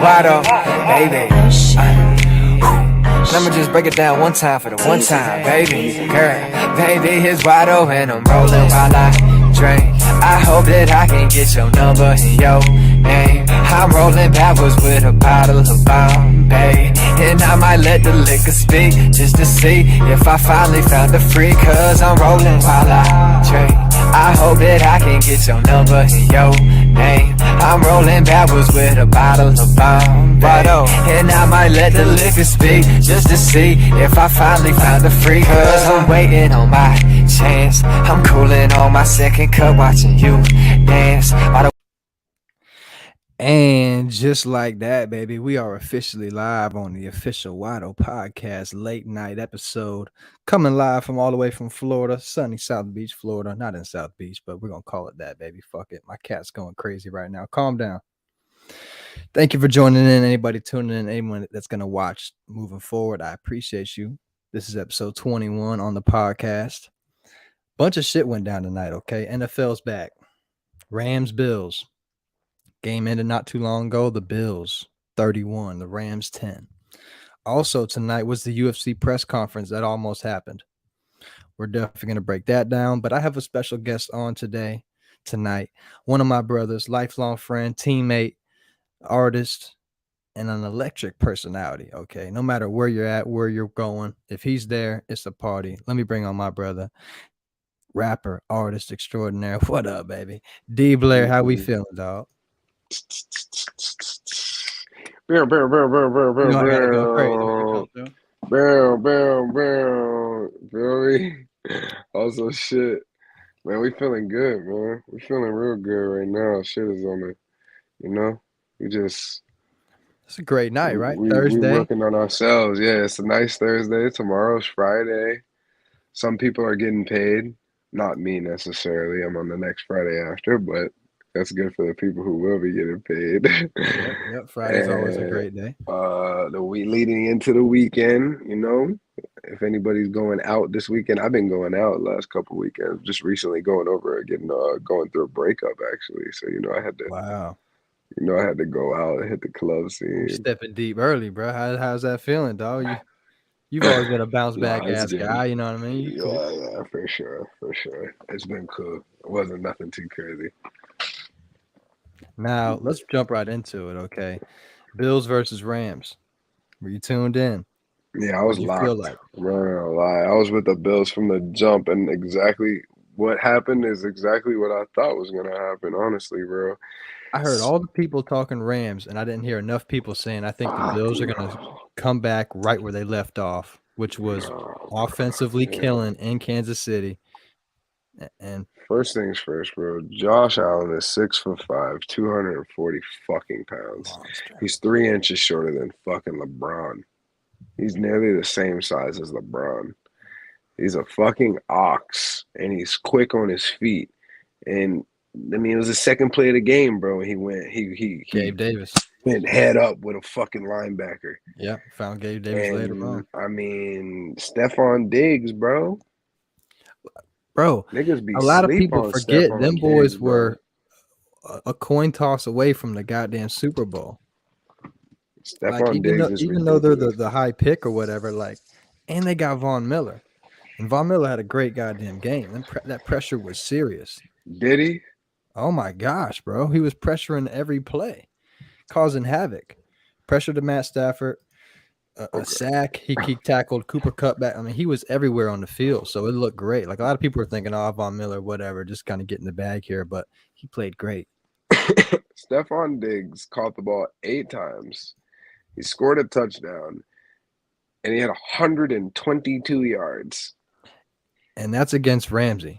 Wado, baby. Let me just break it down one time for the one time, baby. Girl, baby, it's Wado and I'm rolling while I drink. I hope that I can get your number and your name. I'm rolling backwards with a bottle of Bombay, and I might let the liquor speak just to see if I finally found the free. Cause I'm rolling while I drink. I hope that I can get your number and your name. I'm rolling backwards with a bottle of Bombay, and I might let the liquor speak just to see if I finally found the free. Cause I'm waiting on my chance. I'm cooling on my second cup, watching you dance. And just like that, baby, we are officially live on the official Wado podcast late night episode, coming live from all the way from Florida, sunny South Beach, Florida. Not in South Beach, but we're going to call it that, baby. Fuck it. My cat's going crazy right now. Calm down. Thank you for joining in. Anybody tuning in, anyone that's going to watch moving forward, I appreciate you. This is episode 21 on the podcast. Bunch of shit went down tonight, okay? NFL's back. Rams, Bills. Game ended not too long ago. The Bills 31, the Rams 10. Also tonight was the UFC press conference that almost happened. We're definitely going to break that down, but I have a special guest on tonight. One of my brothers, lifelong friend, teammate, artist, and an electric personality, okay? No matter where you're at, where you're going, if he's there, it's a party. Let me bring on my brother, rapper, artist extraordinaire. What up, baby? D Blair, how we feeling, dog? Bow, bow, bow, bow, bow, bow, You know I gotta go crazy. bow, bow, bow. Feel me? Also, shit, man, we feeling good, man. We feeling real good right now. Shit is on the, we just. It's a great night, right? We Thursday. working on ourselves. Yeah, it's a nice Thursday. Tomorrow's Friday. Some people are getting paid. Not me necessarily. I'm on the next Friday after, but that's good for the people who will be getting paid. Yep. Friday's always a great day. The week leading into the weekend, if anybody's going out this weekend, I've been going out last couple weekends. Just recently going through a breakup actually. So I had to. Wow. I had to go out and hit the club scene. You're stepping deep early, bro. How's that feeling, dog? You've always been a bounce back ass guy. You know what I mean? Yeah, for sure. It's been cool. It wasn't nothing too crazy. Now, let's jump right into it, okay? Bills versus Rams. Were you tuned in? Yeah, I was locked. I'm not gonna lie. I was with the Bills from the jump, and exactly what happened is exactly what I thought was gonna happen, honestly, bro. I heard all the people talking Rams, and I didn't hear enough people saying I think the Bills are going to come back right where they left off, which was offensively killing in Kansas City. And first things first, bro. Josh Allen is 6'5", 240 fucking pounds. Monster. He's 3 inches shorter than fucking LeBron. He's nearly the same size as LeBron. He's a fucking ox, and he's quick on his feet. And I mean, it was the second play of the game, bro. Gabe Davis went head up with a fucking linebacker. Yeah, found Gabe Davis later on. I mean, Stephon Diggs, bro. Niggas be a lot of people forget them boys were a coin toss away from the goddamn Super Bowl. Even though they're the high pick or whatever, and they got Von Miller. And Von Miller had a great goddamn game. That pressure was serious. Did he? Oh my gosh, bro. He was pressuring every play, causing havoc. Pressure to Matt Stafford, a sack. He tackled Cooper Kupp back. I mean, he was everywhere on the field, so it looked great. A lot of people were thinking, oh, Von Miller, whatever, just kind of getting the bag here, but he played great. Stephon Diggs caught the ball 8 times. He scored a touchdown, and he had 122 yards. And that's against Ramsey.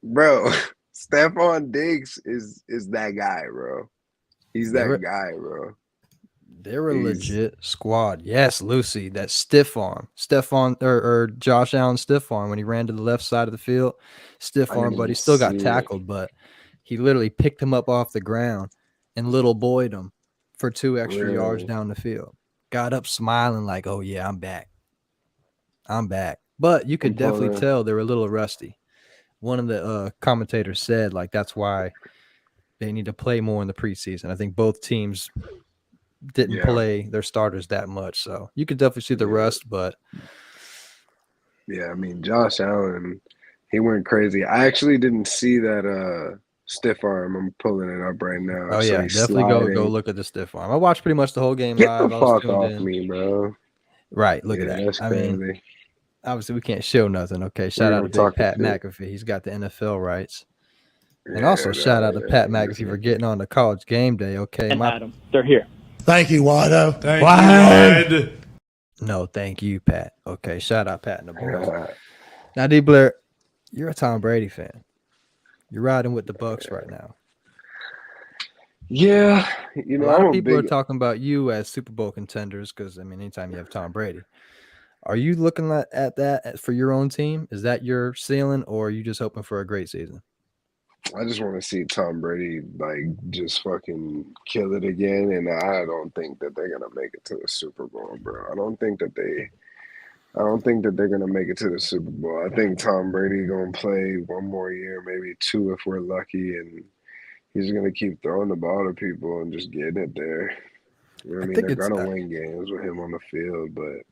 Bro, Stephon Diggs is that guy, bro. He's that guy, bro. They're a legit squad. Yes, Lucy, that stiff arm. Stephon or Josh Allen stiff arm when he ran to the left side of the field. Stiff arm, but he still got tackled, but he literally picked him up off the ground and little boyed him for 2 extra yards down the field. Got up smiling like, oh yeah, I'm back. But you could definitely tell they were a little rusty. One of the commentators said, that's why they need to play more in the preseason. I think both teams didn't play their starters that much. So you could definitely see the rust, but yeah, I mean Josh Allen, he went crazy. I actually didn't see that stiff arm. I'm pulling it up right now. oh So yeah, he's definitely go sliding. look at the stiff arm. I watched pretty much the whole game Get the live. I was fuck tuned off in. me, bro. Right, look at Yeah, that. that's I mean, crazy. obviously we can't show nothing. Okay, shout Yeah, out to I'm Big talking Pat shit. McAfee. He's got the NFL rights. And Yeah, also shout out to Pat let me McAfee see. for getting on the College Game Day. Okay, And Adam, they're here. Thank you, Watto. Thank you, Wad. No, thank you, Pat. Okay, shout out Pat and the boys. Now, D. Blair, you're a Tom Brady fan. You're riding with the Bucks right now. Yeah, A lot of people are talking about you as Super Bowl contenders because, I mean, anytime you have Tom Brady. Are you looking at that for your own team? Is that your ceiling, or are you just hoping for a great season? I just want to see Tom Brady like just fucking kill it again, and I don't think that they're gonna make it to the Super Bowl, bro. I don't think that they're gonna make it to the Super Bowl. I think Tom Brady gonna play one more year, maybe two if we're lucky, and he's gonna keep throwing the ball to people and just getting it there. You know what I mean? They're gonna win games with him on the field, but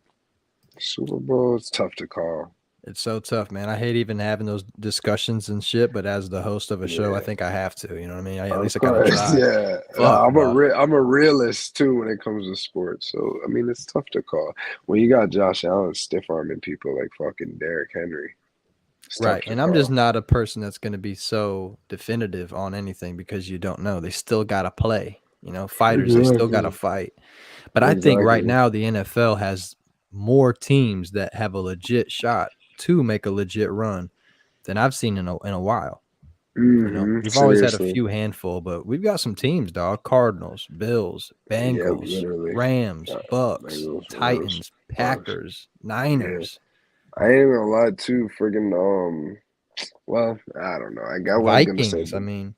Super Bowl, it's tough to call. It's so tough, man. I hate even having those discussions and shit, but as the host of a show, I think I have to. You know what I mean? At least I gotta try. Yeah, I'm a realist too when it comes to sports. So I mean, it's tough to call when you got Josh Allen stiff arming people like fucking Derrick Henry. Right, and I'm just not a person that's going to be so definitive on anything because you don't know. They still got to play. You know, fighters, they still got to fight. But I think right now the NFL has more teams that have a legit shot to make a legit run than I've seen in a while. You know, we've always had a few handful, but we've got some teams, dog. Cardinals, Bills, Bengals, Rams, Bucks, Titans, Packers, Niners. I ain't gonna lie too, friggin' well, I don't know. Vikings, I mean.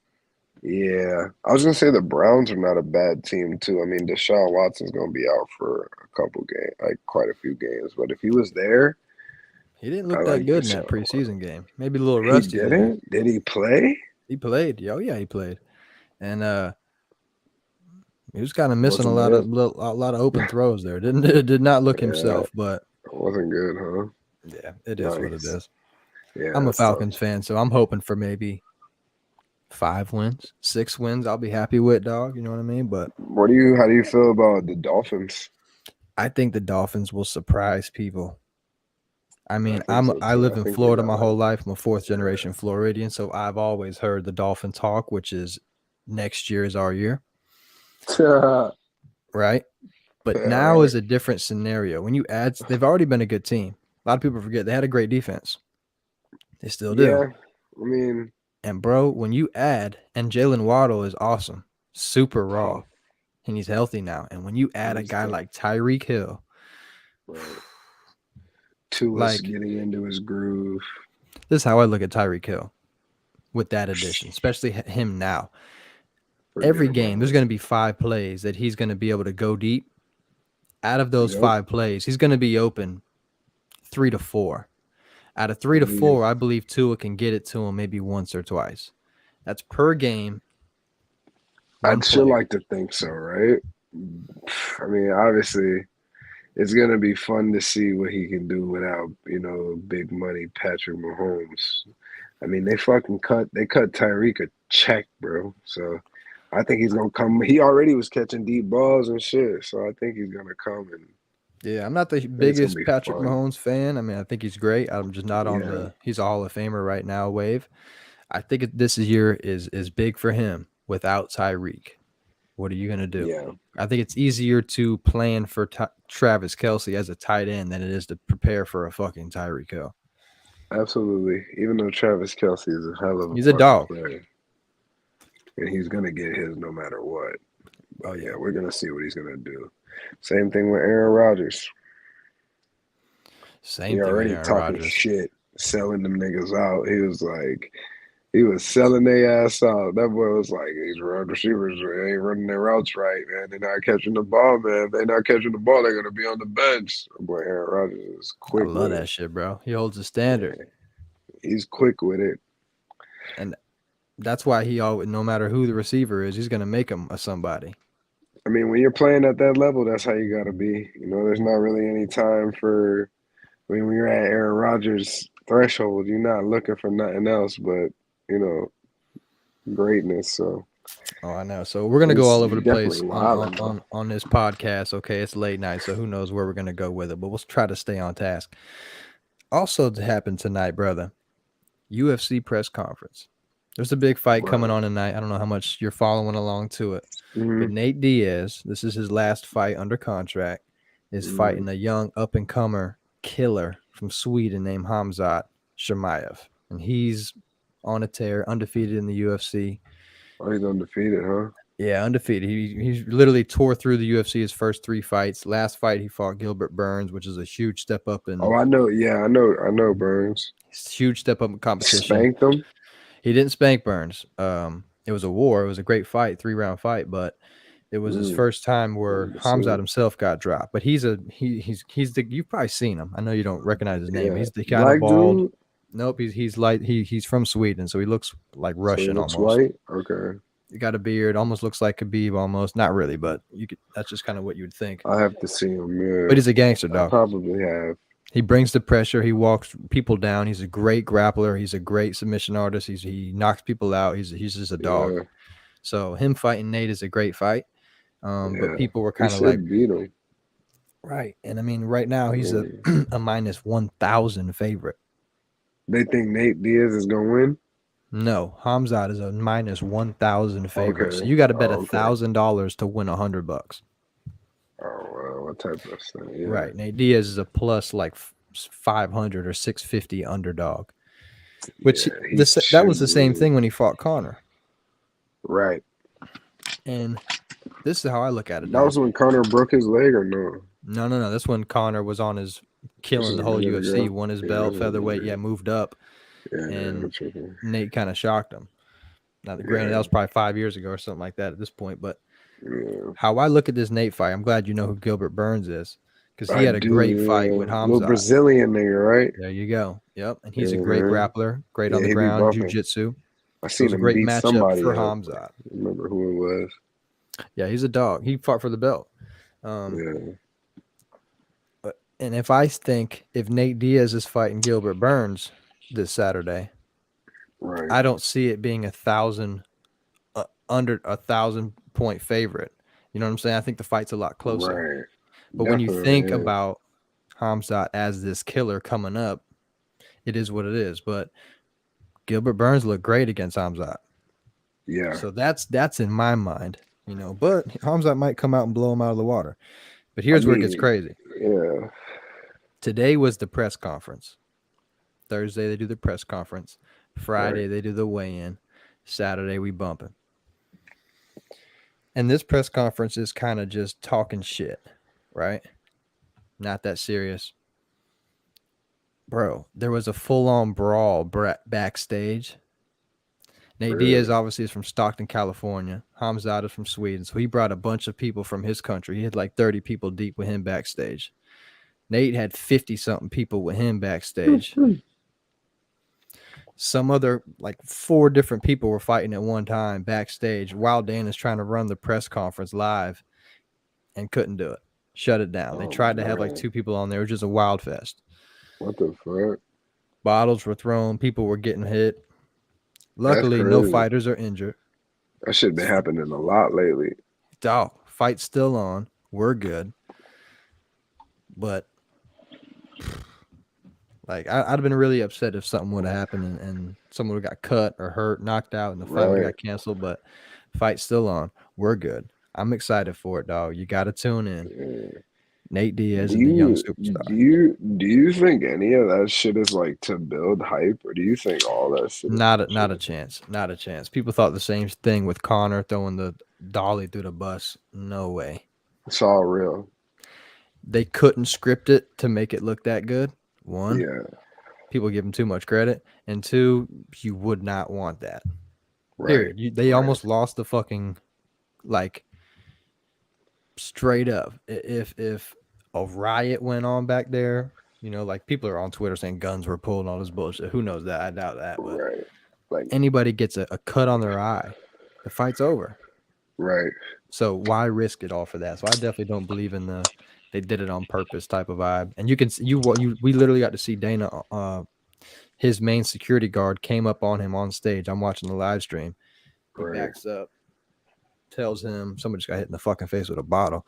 Yeah. I was gonna say the Browns are not a bad team too. I mean, Deshaun Watson's gonna be out for a couple games, like quite a few games. But if he was there, he didn't look that good in that preseason game. Maybe a little rusty. He didn't? Did he play? He played. Oh yeah, he played. And he was kind of missing a lot of open throws there. Did not look himself, but it wasn't good, huh? Yeah, it is what it is. Yeah, I'm a Falcons fan, so I'm hoping for maybe 5 wins, 6 wins. I'll be happy with, dog. You know what I mean? But how do you feel about the Dolphins? I think the Dolphins will surprise people. I mean, I live in Florida my whole life. I'm a 4th generation Floridian, so I've always heard the Dolphin talk, which is next year is our year. Right? But now is a different scenario. When you add, they've already been a good team. A lot of people forget they had a great defense. They still do. Yeah, I mean, and bro, when you add, and Jalen Waddle is awesome, super raw, and he's healthy now. And when you add a guy like Tyreek Hill, Tua's getting into his groove. This is how I look at Tyreek Hill with that addition, especially him now. Every game, there's going to be 5 plays that he's going to be able to go deep. Out of those 5 plays, he's going to be open 3 to 4. Out of 3 to 4, I believe Tua can get it to him maybe once or twice. That's per game. I'd sure like to think so, right? I mean, obviously, it's going to be fun to see what he can do without, big money Patrick Mahomes. I mean, they cut Tyreek a check, bro. So I think he's going to come. He already was catching deep balls and shit. So I think he's going to come and. Yeah, I'm not the biggest Patrick Mahomes fan. I mean, I think he's great. I'm just not on he's a Hall of Famer right now wave. I think this year is big for him without Tyreek. What are you going to do? Yeah. I think it's easier to plan for Travis Kelce as a tight end than it is to prepare for a fucking Tyreek Hill. Absolutely. Even though Travis Kelce is a hell of a he's a dog. Player. And he's going to get his no matter what. But yeah, we're going to see what he's going to do. Same thing with Aaron Rodgers. He already talking shit, selling them niggas out. He was selling their ass out. That boy was like, these wide receivers ain't running their routes right, man. They're not catching the ball, man. If they're not catching the ball, they're gonna be on the bench. Boy, Aaron Rodgers is quick. I love that shit, bro. He holds a standard. Yeah. He's quick with it, and that's why he always, no matter who the receiver is, he's gonna make him a somebody. I mean, when you're playing at that level, that's how you gotta be. You know, there's not really any time for. I mean, when you're at Aaron Rodgers' threshold, you're not looking for nothing else but you know greatness. So Oh, I know. So we're gonna go all over you the definitely place on wilding though. on this podcast. Okay, it's late night, so who knows where we're gonna go with it, but we'll try to stay on task. Also, to happen tonight, brother, UFC press conference. There's a big fight coming Right. on tonight. I don't know how much you're following along to it, but Mm-hmm. Nate Diaz, this is his last fight under contract, is Mm-hmm. fighting a young up and comer killer from Sweden named Khamzat Shemaev, and he's on a tear, undefeated in the UFC. Oh, he's undefeated, huh? Yeah, undefeated. He's literally tore through the UFC his first 3 fights. Last fight he fought Gilbert Burns, which is a huge step up in Oh, I know. Yeah, I know Burns. competition. Spanked him. He didn't spank Burns. It was a war. It was a great fight, 3-round fight, but it was his first time where Wanted to see Khamzat him. himself got dropped. But he's the you've probably seen him. I know you don't recognize his name. Yeah, He's the kind of black bald. dude. Nope, he's like he's from Sweden, so he looks like So he Russian looks almost. white. Okay, He got a beard, almost looks like Khabib, almost. Not really, but you could. That's just kind of what you would think. I have to see him. Yeah, But he's a gangster, I dog. probably have. He brings the pressure. He walks people down. He's a great grappler. He's a great submission artist. He knocks people out. He's just a dog. Yeah, So him fighting Nate is a great fight. But yeah. people were He kind of like, should beat him. right. And I mean, right now he's a Mm. a minus 1,000 favorite. They think Nate Diaz is gonna win. No, Hamzat is a minus 1,000 favorite. So Okay. you got to bet Oh, okay. $1,000 to win $100. Oh, well, what type of stuff? Yeah. Right. Nate Diaz is a plus like 500 or 650 underdog. Which Yeah, he that was should the same win. thing when he fought Connor. Right. And this is how I look at it. That was when Connor broke his leg, or no? No. This one Connor was on his This killing is the a whole minute UFC, ago. won his Yeah, belt, this is a featherweight, minute. moved up, Yeah, and I'm tripping. Nate kind of shocked him. Now, granted, that Yeah, was probably 5 years ago or something like that at this point. But yeah. how I look at this Nate fight, I'm glad you know who Gilbert Burns is because he I had a do. great fight with Little Hamzat. Brazilian nigga, right? There you go. Yep, and he's a Yeah, great man. grappler, great Yeah, on the he be ground, buffing. jiu-jitsu. I So it seen was a him great beat matchup somebody for up. Hamzat. I don't remember who it was. Yeah, he's a dog. He fought for the belt. Yeah. And if Nate Diaz is fighting Gilbert Burns this Saturday, Right. I don't see it being under 1,000 point favorite. You know what I'm saying? I think the fight's a lot closer. Right. But when you Definitely think is. about Khamzat as this killer coming up, it is what it is. But Gilbert Burns looked great against Khamzat. Yeah. So that's in my mind, But Khamzat might come out and blow him out of the water. But here's where it gets crazy. Yeah. Today was the press conference. Thursday they do the press conference. Friday they do the weigh-in. Saturday we bumping. And this press conference is kind of just talking shit, right? Not that serious. Bro, there was a full-on brawl backstage. Nate Diaz obviously is from Stockton, California. Khamzat is from Sweden. So he brought a bunch of people from his country. He had like 30 people deep with him backstage. Nate had 50-something people with him backstage. Some other, like 4 different people were fighting at one time backstage while Dan is trying to run the press conference live and couldn't do it. Shut it down. They tried to have like 2 people on there. It was just a wild fest. What the fuck? Bottles were thrown. People were getting hit. Luckily, no fighters are injured. That shit been happening a lot lately. Dog, fight's still on. We're good. But like I'd have been really upset if something would have happened and someone would have got cut or hurt, knocked out, and the fight would have got canceled. But fight's still on. We're good. I'm excited for it, dog. You got to tune in. Yeah. Nate Diaz and the young superstar. Do you think any of that shit is like to build hype, or do you think all that shit? Not a chance. Not a chance. People thought the same thing with Connor throwing the dolly through the bus. No way. It's all real. They couldn't script it to make it look that good. 1, Yeah. people give him too much credit, and 2, you would not want that. Right. Period. They almost lost the fucking, like, straight up. If a riot went on back there, like people are on Twitter saying guns were pulled and all this bullshit. Who knows that? I doubt that. But Right. Like anybody gets a cut on their eye, the fight's over. Right. So why risk it all for that? So I definitely don't believe in the they did it on purpose type of vibe. And you can we literally got to see Dana his main security guard came up on him on stage. I'm watching the live stream. He Right. backs up, tells him somebody just got hit in the fucking face with a bottle.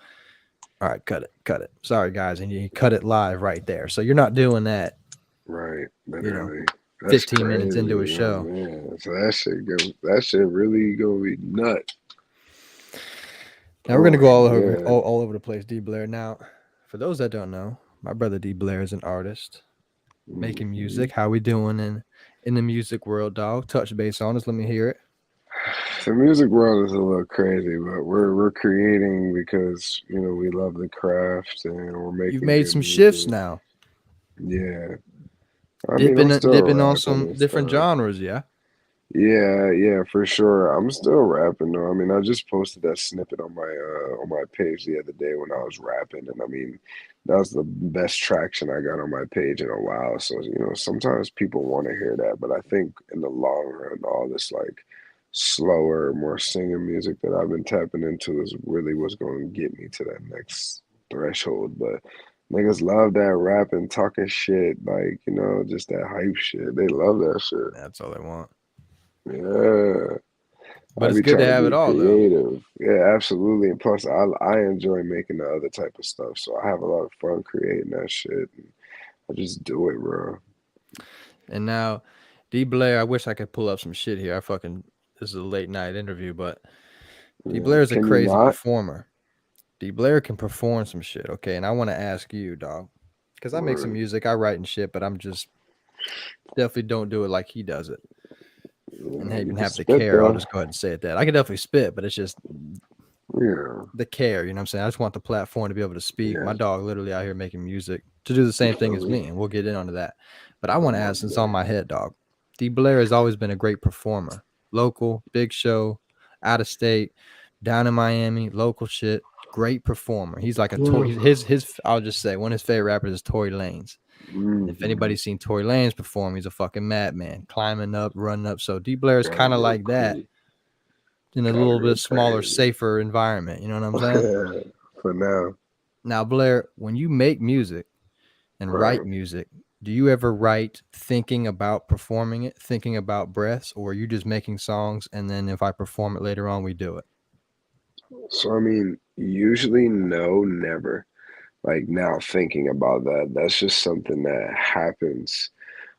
All right, cut it. Sorry guys, and he cut it live right there. So you're not doing that, Right. you know, Literally. That's 15 crazy. minutes into a Oh, show. man. So that shit really gonna be nuts. Now we're Oh gonna go my all over the place, D Blair. Now, for those that don't know, my brother D Blair is an artist God. making music. How we doing in the music world, dog? Touch base on us. Let me hear it. The music world is a little crazy, but we're creating because we love the craft and we're You've making made good some shifts music. now, Yeah, I mean I'm still dipping on rapping some and different stuff. genres. Yeah, Yeah, yeah, for sure. I'm still rapping though. I mean, I just posted that snippet on my page the other day when I was rapping, and I mean, that was the best traction I got on my page in a while. So, sometimes people want to hear that, but I think in the long run, all this like slower, more singing music that I've been tapping into is really what's going to get me to that next threshold. But niggas love that rapping, talking shit, like, just that hype shit. They love that shit. that's all I want. Yeah, But I it's be good to trying to have it be all, though. creative. Yeah, absolutely. And plus, I enjoy making the other type of stuff, so I have a lot of fun creating that shit. And I just do it, bro. And now, D Blair, I wish I could pull up some shit here. This is a late night interview, but D Yeah. Blair is a Can you crazy not? performer. D Blair can perform some shit, okay? And I want to ask you, dog, because I make some Right. music, I write and shit, but I'm just definitely don't do it like he does it. And Yeah, I you even can have the spit care. I'll though. just go ahead and say it that I can definitely spit, but it's just Yeah. the care. You know what I'm saying? I just want the platform to be able to speak. My Yeah. dog literally out here making music to do the You same thing feel as me? me, and we'll get in onto that. But I Oh, want to ask, most since on my definitely. head, dog, D Blair has always been a great performer. Local, big show, out of state, down in Miami, local shit. Great performer. He's like a Tory. His. I'll just say one of his favorite rappers is Tory Lanez. And if Mm-hmm. anybody's seen Tory Lanez perform, he's a fucking madman, climbing up, running up. So D Blair is Gotta kind of go like that crazy. in a Gotta little go bit smaller, crazy. safer environment. You know what I'm saying? For now. Now, Blair, when you make music and write Right. music, do you ever write thinking about performing it, thinking about breaths, or are you just making songs and then if I perform it later on, we do it? So I mean, usually no, never. Like now thinking about that, that's just something that happens.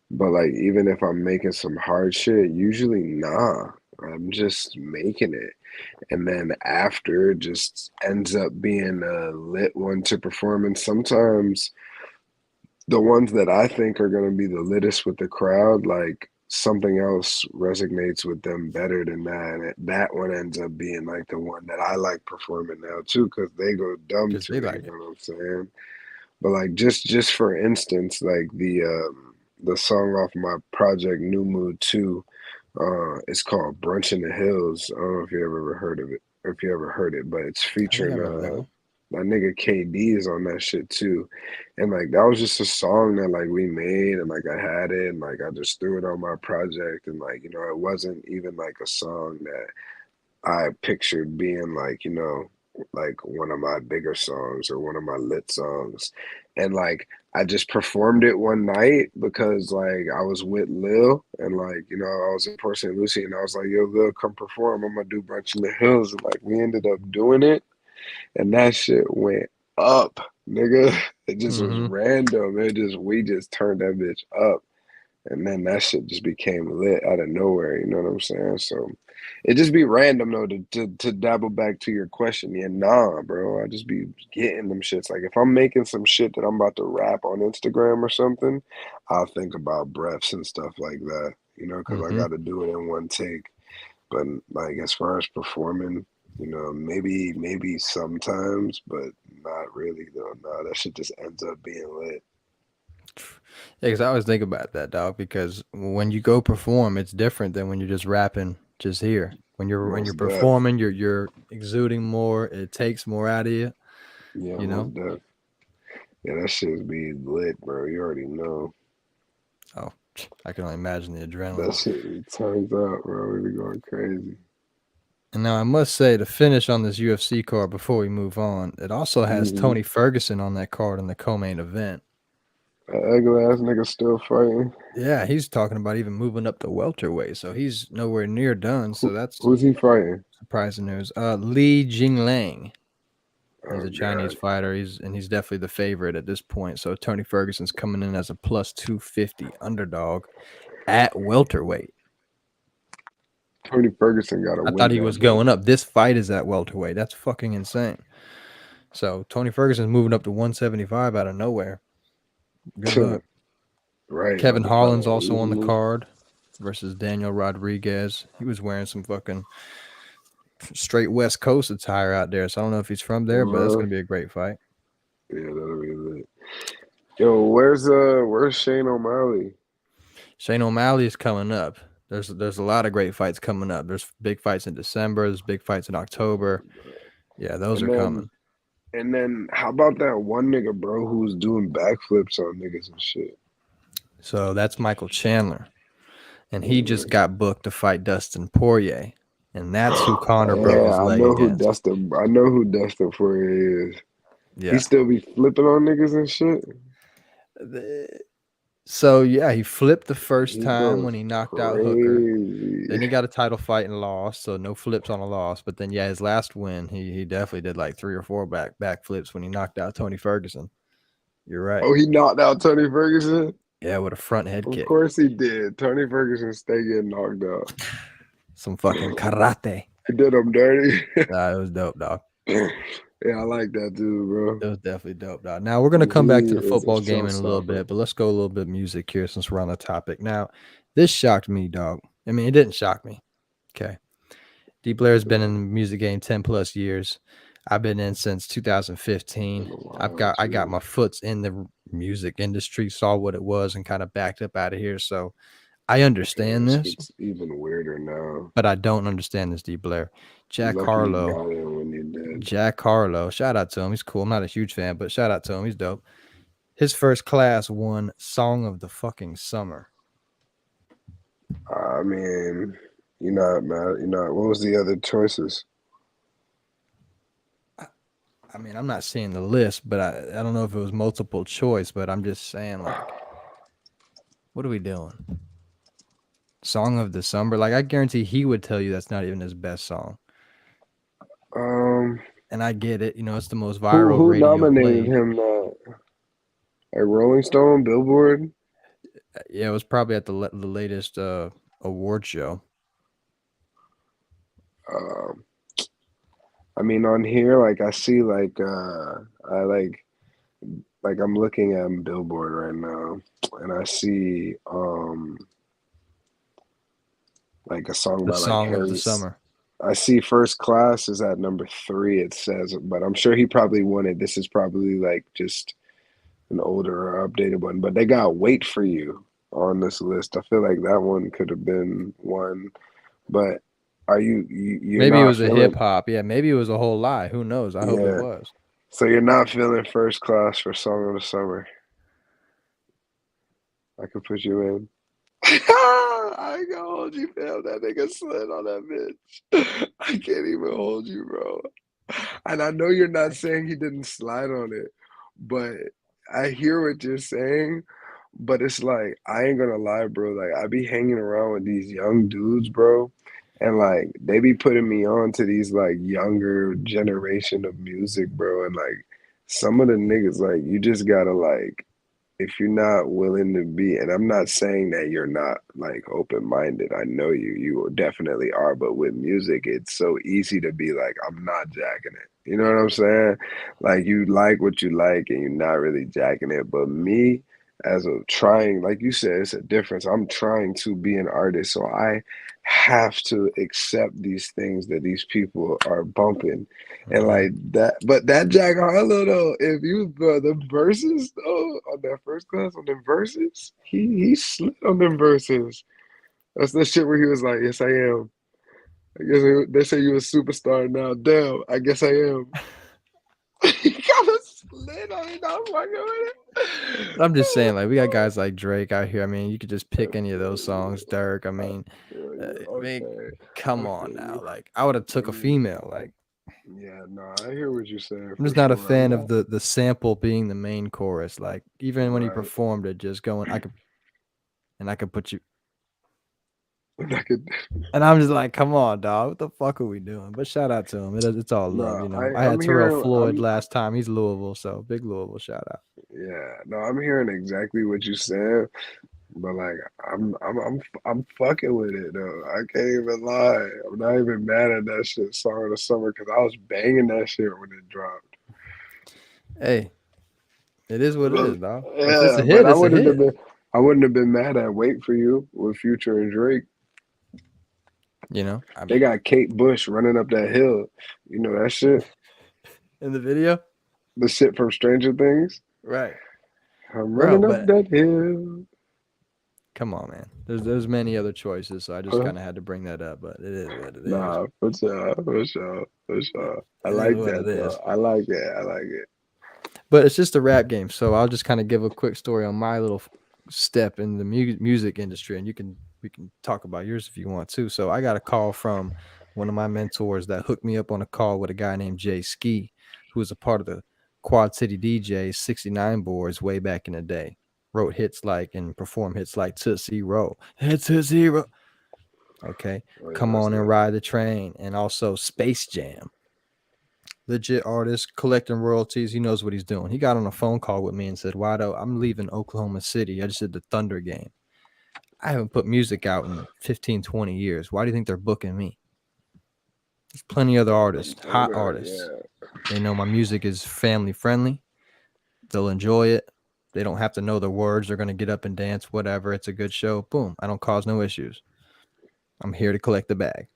But like even if I'm making some hard shit, usually nah. I'm just making it. And then after it just ends up being a lit one to perform. And sometimes the ones that I think are gonna be the littest with the crowd, like something else resonates with them better than that. And that one ends up being like the one that I like performing now too, because they go dumb Because to they me, you like it. know what I'm saying? But like just for instance, like the song off my project New Mood 2, it's called Brunch in the Hills. I don't know if you ever heard of it, or if you ever heard it, but it's I think I featuring remember that one. that nigga KD is on that shit too. And like that was just a song that like we made and like I had it and like I just threw it on my project and like, it wasn't even like a song that I pictured being like, like one of my bigger songs or one of my lit songs. And like I just performed it one night because like I was with Lil and like, I was in Port St. Lucie and I was like, yo, Lil, come perform. I'm gonna do Brunch in the Hills. And like we ended up doing it and that shit went up, nigga. It just was Mm-hmm. random. We just turned that bitch up. And then that shit just became lit out of nowhere, you know what I'm saying? So it just be random though to dabble back to your question. Yeah, nah, bro. I just be getting them shits. Like if I'm making some shit that I'm about to rap on Instagram or something, I'll think about breaths and stuff like that, because I Mm-hmm. got to do it in one take. But like as far as performing, maybe sometimes, but not really though. Nah, that shit just ends up being lit. Yeah, because I always think about that, dog. Because when you go perform, it's different than when you're just rapping just here. When you're Most deaf. performing, you're exuding more. It takes more out of you. Yeah, You know. most deaf. Yeah, that shit's be lit, bro. You already know. Oh, I can only imagine the adrenaline. That shit turns out, bro. We be going crazy. And now I must say, to finish on this UFC card before we move on, it also has Tony Ferguson on that card in the co-main event. That ugly ass nigga still fighting. Yeah, he's talking about even moving up to welterweight, so he's nowhere near done. So that's Who's he fighting? surprising news. Li Jinglang. He's Oh a Chinese god. fighter. He's definitely the favorite at this point. So Tony Ferguson's coming in as a plus 250 underdog at welterweight. Tony Ferguson got to I win. thought he was going up. This fight is at welterweight. That's fucking insane. So Tony Ferguson's moving up to 175 out of nowhere. Good luck. Right. Kevin Holland's also on the card versus Daniel Rodriguez. He was wearing some fucking straight West Coast attire out there. So I don't know if he's from there, but that's going to be a great fight. Yeah, that'll be lit. Yo, where's Shane O'Malley? Shane O'Malley is coming up. There's a lot of great fights coming up. There's big fights in December. There's big fights in October. Yeah, those are coming. And then how about that one nigga, bro, who's doing backflips on niggas and shit? So that's Michael Chandler. And he just got booked to fight Dustin Poirier. And that's who Conor broke his leg against. I know who Dustin Poirier is. Yeah. He still be flipping on niggas and shit? So, yeah, he flipped the first time when he knocked out Hooker. Then he got a title fight and lost, so no flips on a loss. But then, yeah, his last win, he definitely did like 3 or 4 back flips when he knocked out Tony Ferguson. You're right. Oh, he knocked out Tony Ferguson? Yeah, with a front head kick. Of course he did. Tony Ferguson stay getting knocked out. Some fucking karate. He did him dirty. Nah, it was dope, dog. Yeah, I like that too, bro. It was definitely dope, dog. Now, we're going to come back to the football game in a little bit, but let's go a little bit music here since we're on the topic. Now, this shocked me, dog. I mean, it didn't shock me. Okay. D. Blair's been in the music game 10 plus years. I've been in since 2015. I got my foots in the music industry, saw what it was, and kind of backed up out of here. So I understand this. It's even weirder now. But I don't understand this, D. Blair. Jack Harlow. Shout out to him. He's cool. I'm not a huge fan, but shout out to him. He's dope. His first class won Song of the fucking Summer. I mean, you're not mad. What was the other choices? I mean, I'm not seeing the list, but I don't know if it was multiple choice, but I'm just saying, like, what are we doing? Song of the Summer? Like, I guarantee he would tell you that's not even his best song. And I get it. It's the most viral who radio nominated played. him? Like Rolling Stone, Billboard? Yeah, it was probably at the latest award show. I mean, on here, like I see, like I'm looking at Billboard right now, and I see like a song by Song like of the Summer. I see First Class is at number 3. It says, but I'm sure he probably won it. This is probably like just an older or updated one. But they got Wait for You on this list. I feel like that one could have been one. But are you're maybe it was a hip hop. Yeah, maybe it was a whole lie. Who knows? I hope it was. So you're not feeling First Class for Song of the Summer. I could put you in. I ain't gonna hold you, fam. That nigga slid on that bitch. I can't even hold you, bro. And I know you're not saying he didn't slide on it, but I hear what you're saying. But it's like, I ain't gonna lie, bro. Like, I be hanging around with these young dudes, bro. And like, they be putting me on to these like younger generation of music, bro. And like, some of the niggas, like, you just gotta like, if you're not willing to be, and I'm not saying that you're not like open-minded. I know you definitely are, but with music, it's so easy to be like, I'm not jacking it. You know what I'm saying? Like, you like what you like and you're not really jacking it. But me, as a trying, like you said, it's a difference. I'm trying to be an artist, so I have to accept these things that these people are bumping. And like that, but that Jack Harlow though, if you the verses though on that First Class on them verses, he slid on them verses. That's the shit where he was like, "Yes, I am." I guess they say you a superstar now. Damn, I guess I am. He kind of slid Literally not fucking with it. I'm just saying, like, we got guys like Drake out here. I mean, you could just pick any of those songs. Dirk. I mean, Okay, come I on feel now. you. Like, I would have I took a mean, female. Like, yeah, no, I hear what you're saying I'm for just not a sure. I'm fan of not the sample being the main chorus. Like, even when he right. performed it, just going, I could put you. I could, And I'm just like, come on, dog. What the fuck are we doing? But shout out to him. It's all love, no, you know. I I had I'm Terrell hearing. Floyd last time. He's Louisville, so big Louisville shout out. Yeah, no, I'm hearing exactly what you said, but like I'm fucking with it though. I can't even lie. I'm not even mad at that shit Song of the Summer because I was banging that shit when it dropped. Hey, it is what it is, dog. If it's Yeah, a but hit, it's a hit. I wouldn't have been mad at Wait for You with Future and Drake. You know, They got Kate Bush running up that hill. You know that shit? in the video, The shit from Stranger Things. right, I'm bro. running up But that hill. come on, man. There's many other choices, so I just Huh? kind of had to bring that up. But it is what it is. Nah, for sure, for sure, for sure. I It is like what it that though. is. I like it. I like it. But it's just a rap game, so I'll just kind of give a quick story on my little step in the music industry, and we can talk about yours if you want to. So I got a call from one of my mentors that hooked me up on a call with a guy named Jay Ski, who was a part of the Quad City DJs 69 boards way back in the day. Wrote hits like and performed hits like Tootsie Roll, Hits Tootsie Roll. Okay, Oh yeah, Come that's On and dope. Ride the Train, and also Space Jam. Legit artist collecting royalties. He knows what he's doing. He got on a phone call with me and said, Wado, I'm leaving Oklahoma City. I just did the Thunder game. I haven't put music out in 15, 20 years. Why do you think they're booking me? There's plenty of other artists, hot Thunder, artists. yeah, They know my music is family friendly. They'll enjoy it. They don't have to know the words. They're going to get up and dance, whatever. It's a good show. Boom. I don't cause no issues. I'm here to collect the bag.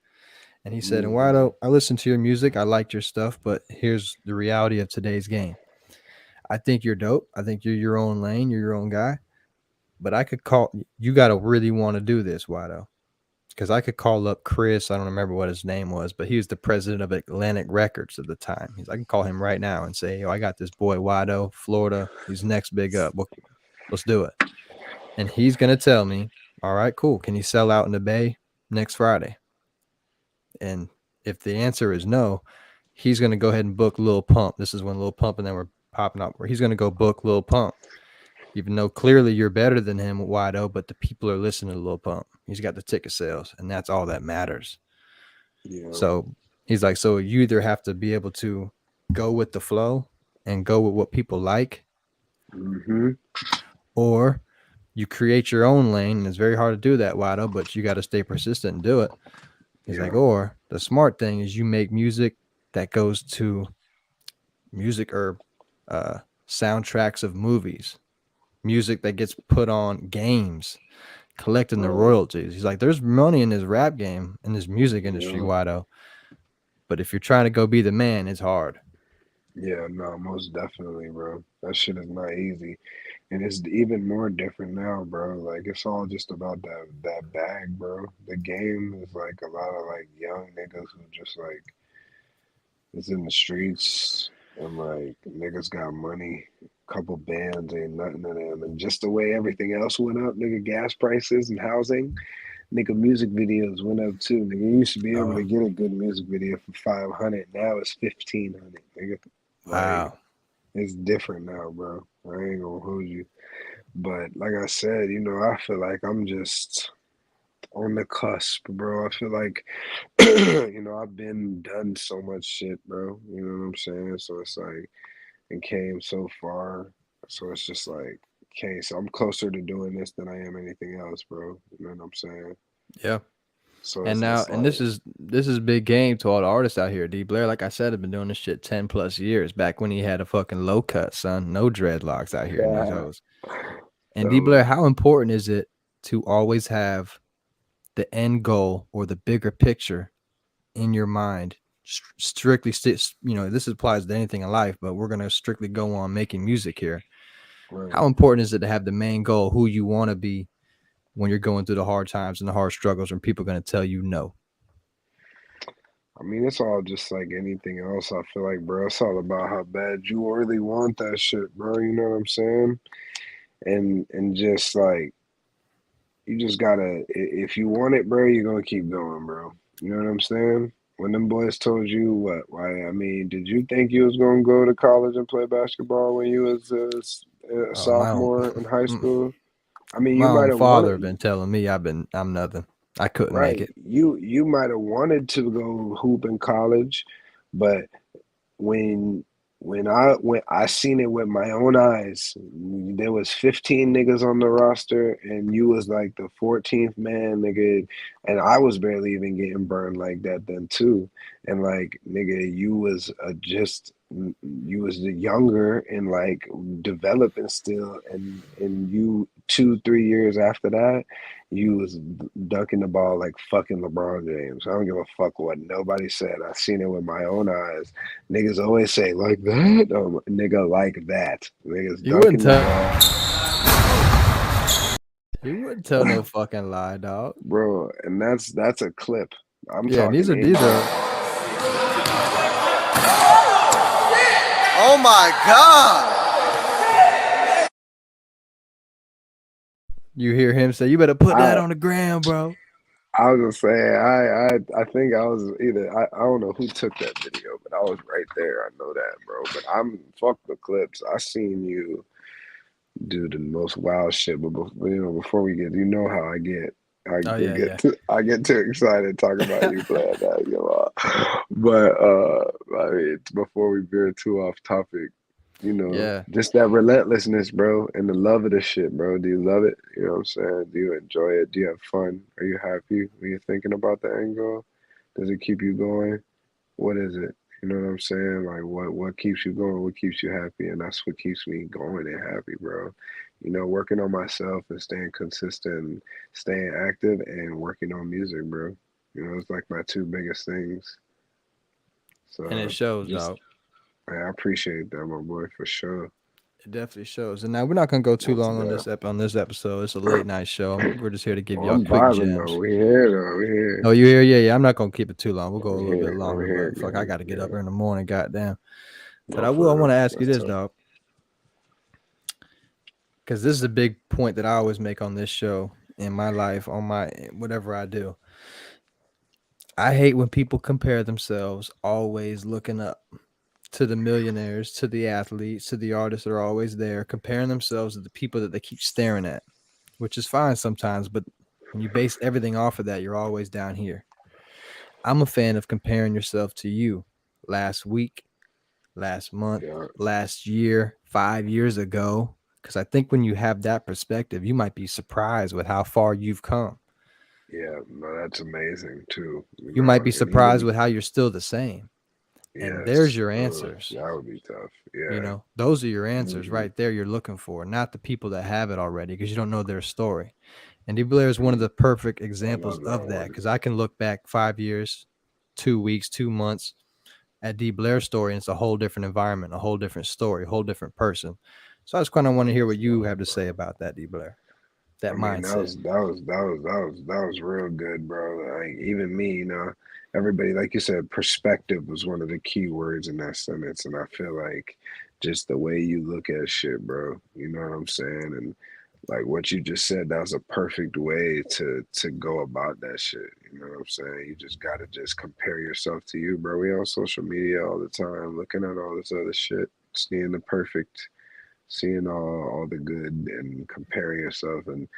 And he said, and hmm Wado, I listen to your music. I liked your stuff, but here's the reality of today's game. I think you're dope. I think you're your own lane. You're your own guy. But I could call you. Got to really want to do this, Wado, because I could call up Chris. I don't remember what his name was, but he was the president of Atlantic Records at the time. I can call him right now and say, "Yo, I got this boy Wado, Florida. He's next big up. Well, let's do it." And he's gonna tell me, "All right, cool. Can you sell out in the Bay next Friday?" And if the answer is no, he's gonna go ahead and book Lil Pump. This is when Lil Pump and then we're popping up. Where he's gonna go book Lil Pump. Even though clearly you're better than him, Wido, but the people are listening to Lil Pump. He's got the ticket sales, and that's all that matters. yeah, So he's like, so you either have to be able to go with the flow and go with what people like, hmm or you create your own lane. And it's very hard to do that, Wido, but you got to stay persistent and do it. He's like, yeah. or the smart thing is you make music that goes to music or soundtracks of movies, music that gets put on games, collecting the Right. royalties. He's like, there's money in this rap game, in this music industry, Yeah, Wido. But if you're trying to go be the man, it's hard. yeah. No, most definitely, bro. That shit is not easy. And it's even more different now, bro. Like it's all just about that bag, bro. The game is like a lot of like young niggas who just like is in the streets and like niggas got money. Couple bands ain't nothing to them. And just the way everything else went up, nigga, gas prices and housing, nigga, music videos went up too. Nigga, you used to be able Oh, to get a good music video for 500. Now it's 1,500, nigga. Like wow. it's different now, bro. I ain't gonna hold you. But like I said, I feel like I'm just on the cusp, bro. I feel like, I've been done so much shit, bro. You know what I'm saying? So it's like, and came so far. So it's just like, okay, so I'm closer to doing this than I am anything else, bro. You know what I'm saying? Yeah. So And it's now, just and like, this is big game to all the artists out here. D Blair, like I said, have been doing this shit 10 plus years. Back when he had a fucking low cut, son, no dreadlocks out here in these yeah, hoes. And D Blair, no, how important is it to always have the end goal or the bigger picture in your mind? Strictly, this applies to anything in life, but we're gonna strictly go on making music here. right. How important is it to have the main goal, who you want to be when you're going through the hard times and the hard struggles, when people are going to tell you no? I mean, it's all just like anything else. I feel like, bro, it's all about how bad you really want that shit, bro. You know what I'm saying? And just like you just gotta, if you want it, bro, you're gonna keep going, bro. You know what I'm saying? When them boys told you what, why? I mean, did you think you was gonna go to college and play basketball when you was a Oh, my own, sophomore in high mm, school? I mean, my you might own have father wanted, been telling me I'm nothing. I couldn't make right? it. You might have wanted to go hoop in college, but when when I seen it with my own eyes, there was 15 niggas on the roster, and you was like the 14th man, nigga, and I was barely even getting burned like that then too, and like nigga, you was just you was the younger and like developing still, and you 2 3 years after that. You was dunking the ball like fucking LeBron James. I don't give a fuck what nobody said. I seen it with my own eyes. Niggas always say like that, nigga like that. Niggas You wouldn't dunking the tell. ball, You wouldn't tell no fucking lie, dog. bro. And that's a clip. I'm Yeah, and talking these in are. game. Oh my God! You hear him say, "You better put that I on the ground, bro." I was just saying. I think I was either I don't know who took that video, but I was right there. I know that, bro. But I'm fuck the clips. I seen you do the most wild shit. But before we get, you know how I get. Oh yeah, yeah. I get too excited talking about you playing that. You know, but I mean, before we veer too off topic, Yeah. just that relentlessness, bro, and the love of the shit, bro. Do you love it? You know what I'm saying? Do you enjoy it? Do you have fun? Are you happy when you're thinking about the end goal? Does it keep you going? What is it? You know what I'm saying? Like what keeps you going? What keeps you happy? And that's what keeps me going and happy, bro. Working on myself and staying consistent, staying active and working on music, bro. It's like my two biggest things. And it So shows, just dog. I appreciate that, my boy, for sure. It definitely shows. And now we're not gonna go too Most long on definitely. this episode. It's a late night show. We're just here to give Oh, y'all I'm quick vibing though. gems. We here though. We here. Oh, you here? Yeah, yeah. I'm not gonna keep it too long. We'll go a We little bit here. We longer, here, but fuck, I gang. gotta get up Yeah. in the morning. Goddamn. But No, I for want real. to ask you That's this, tough. dog, because this is a big point that I always make on this show in my life, on my whatever I do. I hate when people compare themselves, always looking up to the millionaires, to the athletes, to the artists that are always there, comparing themselves to the people that they keep staring at, which is fine sometimes, but when you base everything off of that, you're always down here. I'm a fan of comparing yourself to you last week, last month, Yeah. last year, 5 years ago. Because I think when you have that perspective, you might be surprised with how far you've come. Yeah. No, that's amazing too. You might be And surprised even with how you're still the same. And there's yes, your answers. that would be tough. You Yeah. know, those are your answers Hmm. right there you're looking for, not the people that have it already because you don't know their story. And D. Blair is one of Hmm. the perfect I examples love that of that one. because I can look back 5 years, 2 weeks, 2 months at D. Blair's story, and it's a whole different environment, a whole different story, a whole different person. So I just kind of want to hear what you have to say about that, D. Blair, that I mean, mindset. that was real good, bro. Like even me, everybody, like you said, perspective was one of the key words in that sentence, and I feel like just the way you look at shit, bro. You know what I'm saying? And like what you just said, that was a perfect way to go about that shit. You know what I'm saying? You just gotta just compare yourself to you, bro. We on social media all the time, looking at all this other shit, seeing the perfect, seeing all the good, and comparing yourself and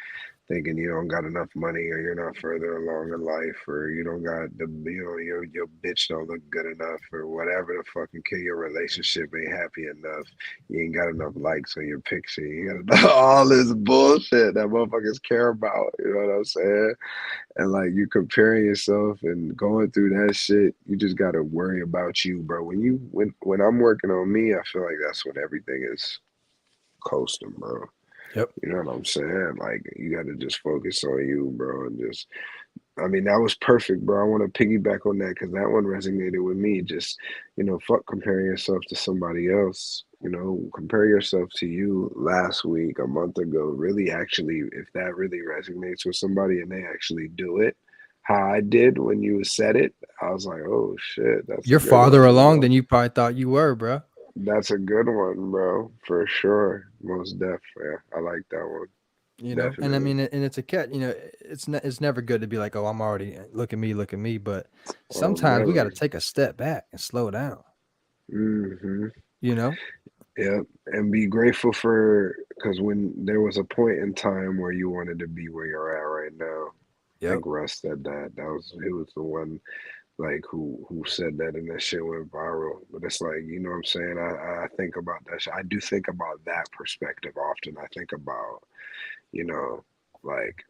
thinking you don't got enough money or you're not further along in life or you don't got your bitch don't look good enough or whatever the fucking kid your relationship ain't happy enough. You ain't got enough likes on your picture. You got all this bullshit that motherfuckers care about. You know what I'm saying? And like you comparing yourself and going through that shit, you just gotta worry about you, bro. When I'm working on me, I feel like that's when everything is coasting, bro. Yep. You know what I'm saying? Like you got to just focus on you, bro, and just. I mean, that was perfect, bro. I want to piggyback on that because that one resonated with me. Just, fuck comparing yourself to somebody else. Compare yourself to you last week, a month ago. Really, actually, if that really resonates with somebody and they actually do it, how I did when you said it, I was like, oh shit, that's a You're good farther one, along bro. than you probably thought you were, bro. That's a good one, bro, for sure. Most def, yeah, I like that one. You know, and I Definitely. mean, and it's a cat. You know, it's never good to be like, oh, I'm already look at me, look at me. But Oh, sometimes we got to never. take a step back and slow down. Mm-hmm. You know. Yeah, and be grateful for because when there was a point in time where you wanted to be where you're at right now. I Yep. think Russ said that. He was the one like who said that and that shit went viral. But it's like, you know what I'm saying? I think about that shit. I do think about that perspective often. I think about, you know, like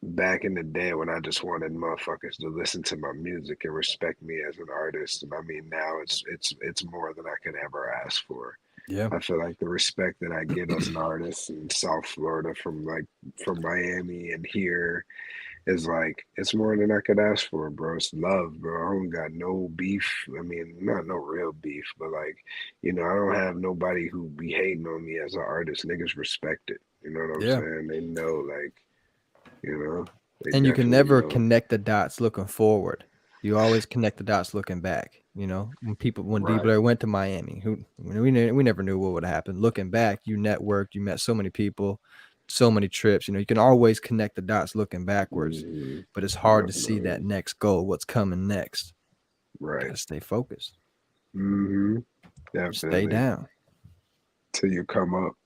back in the day when I just wanted motherfuckers to listen to my music and respect me as an artist. And I mean now it's more than I could ever ask for. Yeah. I feel like the respect that I get as an artist in South Florida from Miami and here is like it's more than I could ask for, bro. It's love, bro. I don't got no beef. I mean, not no real beef, but like, I don't have nobody who be hating on me as an artist. Niggas respect it. You know what I'm Yeah. saying? They know, like, you know, they And you can definitely never know. connect the dots looking forward. You always connect the dots looking back. You know, when D Right. Blair went to Miami, we never knew what would happen. Looking back, you networked, you met so many people, so many trips. You know, you can always connect the dots looking backwards, Hmm. but it's hard to see that Definitely. next goal, what's coming next. Got Right. to stay focused. Hmm. Stay Definitely. down. Till you come up.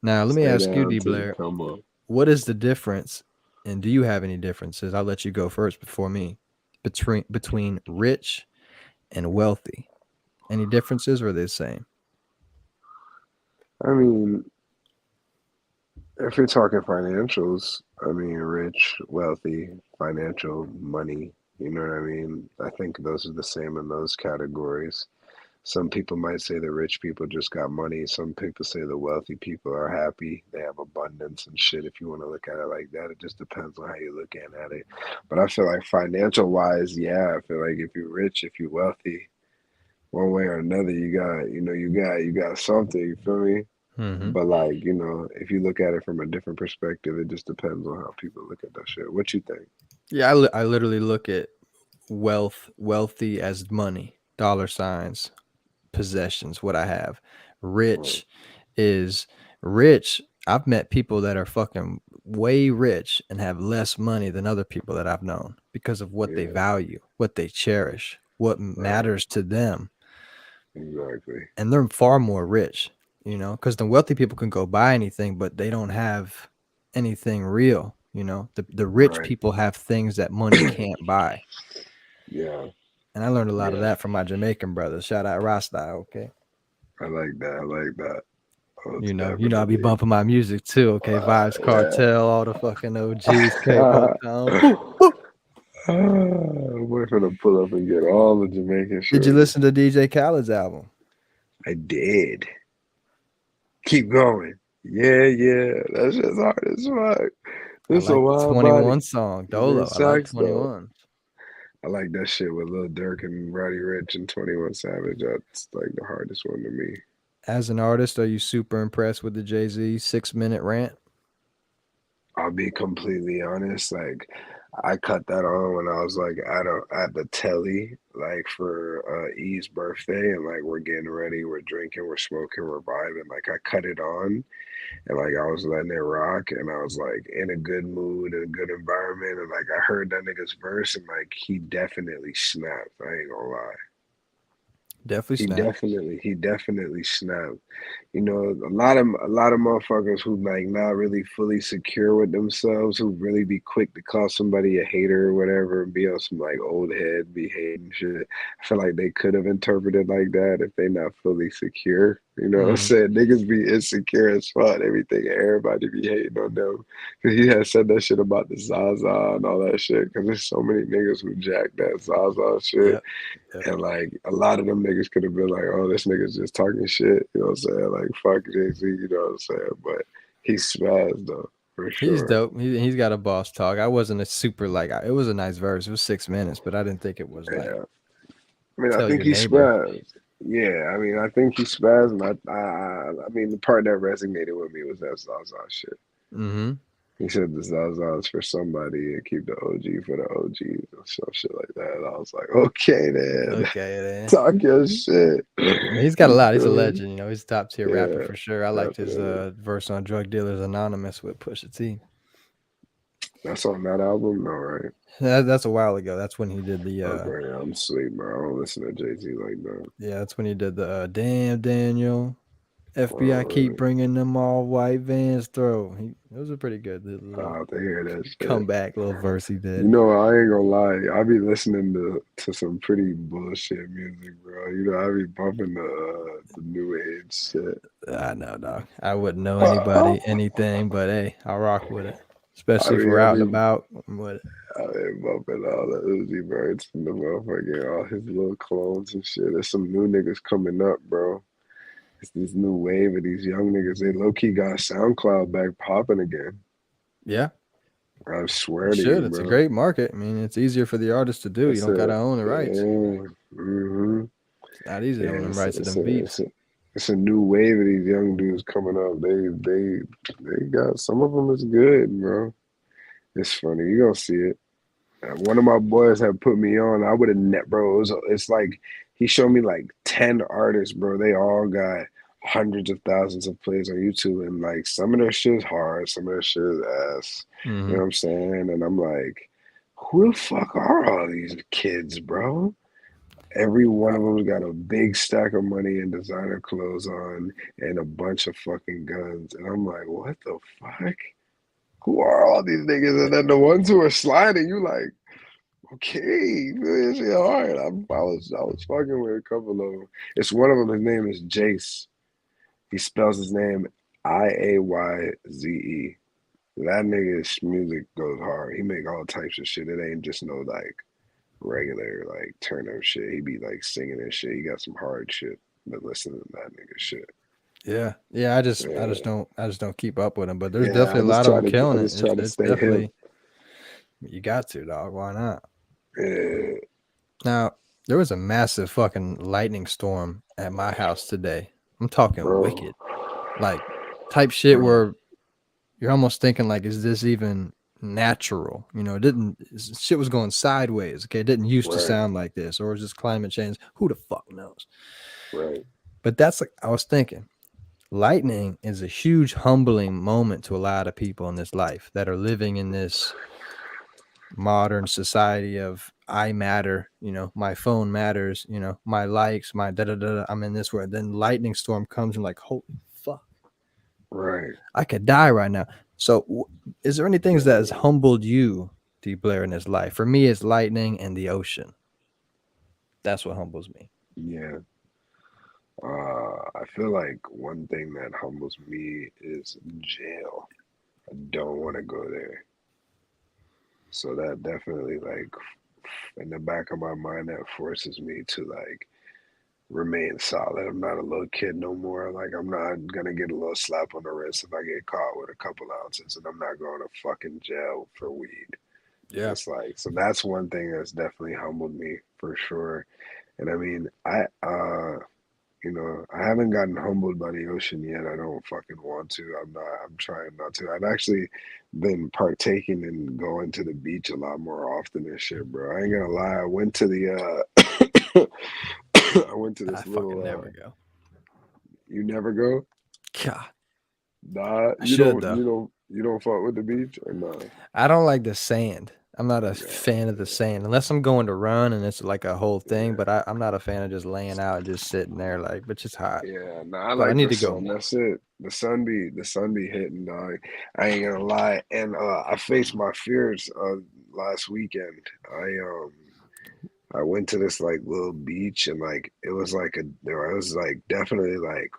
Now, let me Stay ask you, down D till you Blair, come up. what is the difference? And do you have any differences? I'll let you go first before me. Between rich and wealthy. Any differences or are they the same? I mean, if you're talking financials, I mean, rich, wealthy, financial, money, you know what I mean? I think those are the same in those categories. Some people might say the rich people just got money. Some people say the wealthy people are happy. They have abundance and shit. If you want to look at it like that, it just depends on how you're looking at it. But I feel like financial wise, yeah, I feel like if you're rich, if you're wealthy, one way or another, you got something, you feel me? Mm-hmm. But like, if you look at it from a different perspective, it just depends on how people look at that shit. What you think? Yeah, I literally look at wealthy as money, dollar signs, possessions, what I have. Right. Rich is rich. I've met people that are fucking way rich and have less money than other people that I've known because of what they Yeah, value, what they cherish, what right. matters to them. Exactly. And they're far more rich, because the wealthy people can go buy anything, but they don't have anything real. The rich Right. people have things that money can't buy. Yeah. And I learned a lot of Yeah. that from my Jamaican brothers. Shout out Rasta, okay? I like that. I like that. Most I be definitely. bumping my music too, okay? Vibes Yeah. Cartel, all the fucking OGs, K-Pop Town. Boop, boop. We're gonna pull up and get all the Jamaican Did you shorties. listen to DJ Khaled's album? I did. Keep going. Yeah, yeah. That's just hard as fuck. I This a like the wild 21 body. song, Even Dolo. I like sax though. 21. I like that shit with Lil Durk and Roddy Ricch and 21 Savage. That's like the hardest one to me. As an artist, are you super impressed with the Jay-Z 6-minute rant? I'll be completely honest. Like, I cut that on when I was like at the telly, like for E's birthday, and like we're getting ready, we're drinking, we're smoking, we're vibing. Like I cut it on, and like I was letting it rock, and I was like in a good mood, in a good environment, and like I heard that nigga's verse, and like he definitely snapped. I ain't gonna lie. Definitely He snap. definitely, he definitely snapped. A lot of motherfuckers who like not really fully secure with themselves, who really be quick to call somebody a hater or whatever, and be on some like old head, be hating shit. I feel like they could have interpreted like that if they not fully secure. You know what I'm Mhm. saying? Niggas be insecure as fuck. Everything, everybody be hating on them. Cause he had said that shit about the Zaza and all that shit. Cause there's so many niggas who jack that Zaza shit. Yep. Yep. And like a lot of them niggas could have been like, oh, this nigga's just talking shit. You know what I'm saying? Like, fuck Jay-Z, you know what I'm saying? But he spazzed though, for He's sure. dope. He's got a boss talk. I wasn't a super it was a nice verse. It was 6 minutes, but I didn't think it was like Yeah. I mean, I tell think your he neighbor. spazzed. Yeah, I mean, I think he spazzed. And I mean, the part that resonated with me was that Zaza shit. Mm-hmm. He said the Zaza's for somebody and keep the OG for the OGs or some shit like that. And I was like, okay, then. Okay, then. Talk your shit. He's got a lot. He's a You feel me? legend. You know, he's a top tier rapper Yeah, for sure. I liked his definitely. verse on Drug Dealers Anonymous with Pusha T. That's on that album? No, right? That's a while ago. That's when he did the Okay, yeah, I'm asleep, bro. I don't listen to Jay-Z like that. that's when he did the Damn Daniel. FBI keep Right. bringing them all white vans through. Those are pretty good. The I little have to hear that shit. comeback little verse he You did. know, I ain't gonna lie. I be listening to some pretty bullshit music, bro. You know, I be bumping the new age shit. I know, dog. I wouldn't know anybody, anything, but hey, I'll rock with it. I Especially if mean, we're I out and be about. I'm with it. I be bumping all the Uzi Birds and the motherfucking all his little clones and shit. There's some new niggas coming up, bro. It's this new wave of these young niggas. They low key got SoundCloud back popping again. Yeah, I swear it to should. you, It's a bro. great market. I mean, it's easier for the artist to do. You It's don't got a to own the rights. yeah, hmm It's not easy to own yeah. them rights to them beats. It's a new wave of these young dudes coming up. They got some of them is good, bro. It's funny. You gonna see it. One of my boys had put me on. I would have net, bro. It's like he showed me like 10 artists, bro. They all got hundreds of thousands of plays on YouTube, and like some of their shit is hard, some of their shit is ass. You know Hmm. what I'm saying? And I'm like, who the fuck are all these kids, bro? Every one of them's got a big stack of money and designer clothes on and a bunch of fucking guns. And I'm like, what the fuck? Who are all these niggas? And then the ones who are sliding, you like, okay, this shit hard. I was fucking with a couple of them. It's one of them. His name is Jace. He spells his name Iayze. That nigga's music goes hard. He make all types of shit. It ain't just no like regular like turn up shit. He be like singing and shit. He got some hard shit. But listen to that nigga shit. Yeah, yeah. Yeah, I just don't keep up with them. But there's yeah. definitely a lot of them I killing it. just try to It's stay hip. definitely you got to, dog. Why not? Yeah, Now there was a massive fucking lightning storm at my house today. I'm talking bro, wicked, like type shit bro. where you're almost thinking like, is this even natural? You know, it didn't. Shit was going sideways. Okay, it didn't used to Right, sound like this, or is this climate change? Who the fuck knows? right. But that's like I was thinking. Lightning is a huge humbling moment to a lot of people in this life that are living in this modern society of I matter, you know, my phone matters, you know, my likes, my da da da. I'm in this world. Then lightning storm comes and like, holy fuck, Right. I could die right now. So, is there any things that has humbled you, D. Blair, in this life? For me, it's lightning and the ocean. That's what humbles me. Yeah. I feel like one thing that humbles me is jail. I don't want to go there. So that definitely like in the back of my mind that forces me to like remain solid. I'm not a little kid no more. Like I'm not gonna get a little slap on the wrist if I get caught with a couple ounces and I'm not going to fucking jail for weed. Yeah. It's like so that's one thing that's definitely humbled me for sure. And I mean I haven't gotten humbled by the ocean yet. I don't fucking want to. I'm trying not to. I've actually been partaking in going to the beach a lot more often and shit, bro. I ain't gonna lie. I went to the I went to I this fucking little never go. you never go? God, Nah, I should though. you don't fuck with the beach or nah? I don't like the sand. I'm not a Yeah, fan of the sand unless I'm going to run and it's like a whole thing. yeah. But I'm not a fan of just laying out and just sitting there like, but it's hot. Yeah, nah, I But I like need the to go sun. more. That's it. The sun be hitting, dog. I ain't gonna lie. And I faced my fears last weekend. I went to this like little beach and like it was like there was like definitely like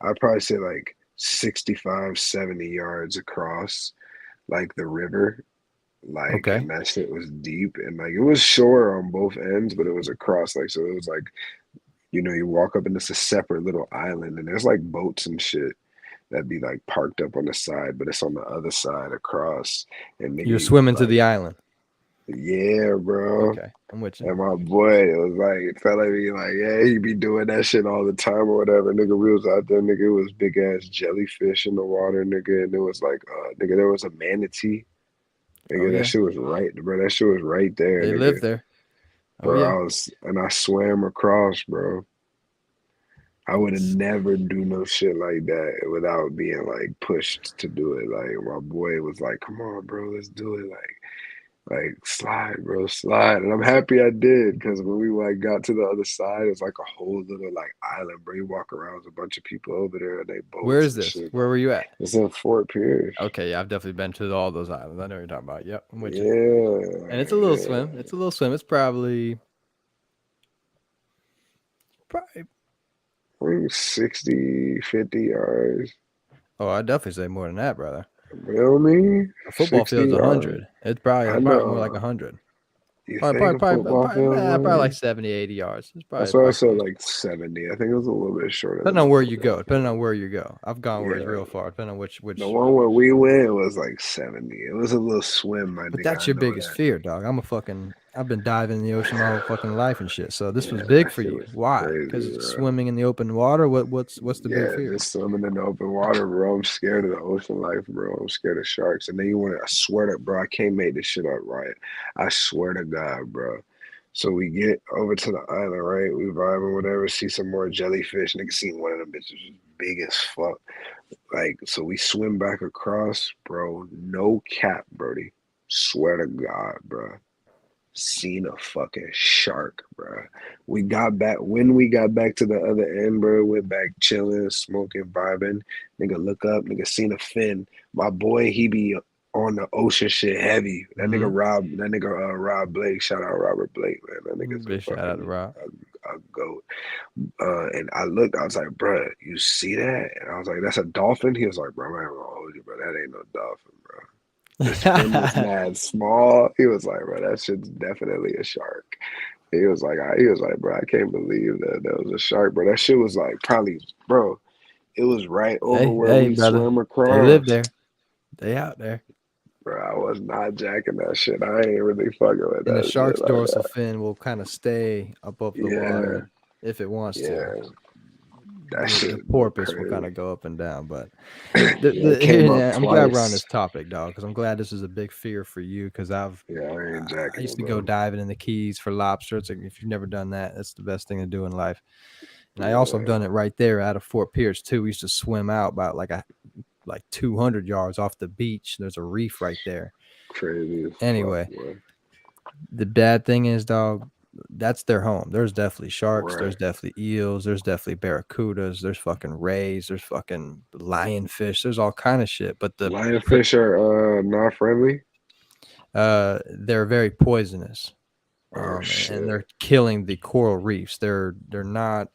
I'd probably say like 65, 70 yards across like the river. Like Okay. and that shit was deep and like it was shore on both ends, but it was across like so it was like you walk up and it's a separate little island and there's like boats and shit that be like parked up on the side, but it's on the other side across and You're nigga swimming to like the island. Yeah, bro. Okay, I'm with you. And my boy, it was like, it felt like me, like, yeah, he be doing that shit all the time or whatever. Nigga, we was out there, nigga, it was big ass jellyfish in the water, nigga, and it was like, nigga, there was a manatee. Oh Nigga, that yeah, shit was right, bro. That shit was right there, they live nigga. there. Oh Bro, yeah. I swam across, bro. I would have never do no shit like that without being like pushed to do it. Like my boy was like, "Come on, bro, let's do it." Like slide, bro, slide. And I'm happy I did because when we like got to the other side, it's like a whole little like island, bro. You walk around, there's a bunch of people over there and they Where boats is and this? shit. Where were you at? It's in Fort Pierce. Okay, yeah, I've definitely been to all those islands. I know what you're talking about. Yep, I'm with you. And it's a little Yeah, swim. It's a little swim. It's probably I think 60, 50 yards. Oh, I definitely say more than that, brother. You know what I mean? A football 60 field's yards. 100. It's probably more like I 100. You Probably, think probably, a probably, football probably, field's nah, probably like 100? 70, 80 yards. It's That's probably, why I probably said close. like 70. I think it was a little bit shorter than Depending a on where you football go. Depending on field. where you go. I've gone where it's Yeah. real far. Depending on which. The one where we went was like 70. It was a little swim, my But nigga. that's I your know biggest that. fear, dog. I've been diving in the ocean my whole fucking life and shit. So this was Yeah, big that for shit you. was Why? crazy, Because bro. swimming in the open water. What's the big Yeah, fear? just swimming in the open water, bro. I'm scared of the ocean life, bro. I'm scared of sharks. And then I swear to, bro, I can't make this shit up, right? I swear to God, bro. So we get over to the island, right? We vibe or whatever, see some more jellyfish. Nigga seen one of them bitches was big as fuck. Like, so we swim back across, bro. No cap, Brody. Swear to God, bro. Seen a fucking shark, bro. When we got back to the other end, bro. Went back chilling, smoking, vibing. Nigga, look up, nigga, seen a fin. My boy, he be on the ocean shit heavy. Mm-hmm. That nigga Rob Blake. Shout out Robert Blake, man. That nigga's a Big shout out to fucking Rob. a goat. And I looked, I was like, bro, you see that? And I was like, that's a dolphin. He was like, bro, I'm gonna hold you, bro. That ain't no dolphin, bro. This fin was mad small. He was like, bro, that shit's definitely a shark. He was like, bro, I can't believe that was a shark, bro. That shit was like probably, bro, it was right over where Hey, we brother. swam They live across. there. They out there. Bro, I was not jacking that shit. I ain't really fucking with And the that shit shark's like dorsal that. fin will kind of stay above the Yeah, water if it wants to. yeah, that The shit look porpoise will kind crazy. of go up and down, but Yeah, it came up I'm glad we're on twice. this topic, dog, because I'm glad this is a big fear for you. Because Yeah, I ain't I jacking used it, to go bro. diving in the Keys for lobster. It's like if you've never done that, that's the best thing to do in life. And I also have Yeah, done it right there out of Fort Pierce too. We used to swim out about like 200 yards off the beach. There's a reef right there. crazy as fuck, Anyway, boy. the bad thing is, dog, that's their home. There's definitely sharks. There's Right. definitely eels. There's definitely barracudas. There's fucking rays. There's fucking lionfish. There's all kind of shit. But Lionfish are not friendly. they're very poisonous. Oh And shit! they're killing the coral reefs. They're not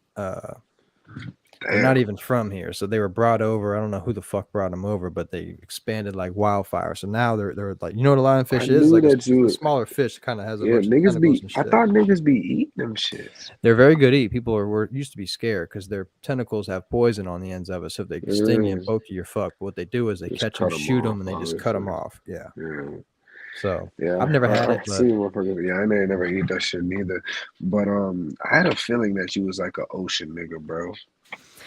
Damn. even from here. So they were brought over. I don't know who the fuck brought them over, but they expanded like wildfire. So now they're like, you know what a I lionfish is? knew Like that a you. smaller fish that kind of has a Yeah, bunch of niggas tentacles be. and I shit. thought niggas be eating them shits. They're very good to eat. People were used to be scared because their tentacles have poison on the ends of it. So if they sting you and Mm, poke you, you're fucked. But what they do is they just catch them, cut them shoot off, them, and they just cut them obviously. off. Yeah. Yeah, So yeah. I've never had I it, see but motherfuckers. Yeah, I ain't never eat that shit neither. But I had a feeling that you was like an ocean nigga, bro.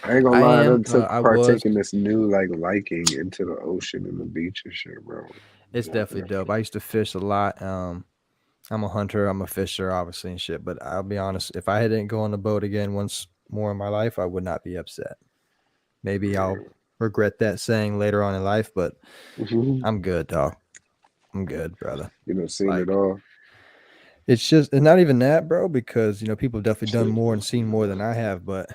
I ain't gonna I lie. I am. done took I was. partake in this new like liking into the ocean and the beach and shit, bro. It's definitely dope. I used to fish a lot. I'm a hunter. I'm a fisher, obviously, and shit. But I'll be honest, if I didn't go on the boat again once more in my life, I would not be upset. Maybe I'll regret that saying later on in life, but Mhm. I'm good, dog. I'm good, brother. You know, seen it Like, all. it's not even that, bro, because, people have definitely done more and seen more than I have, but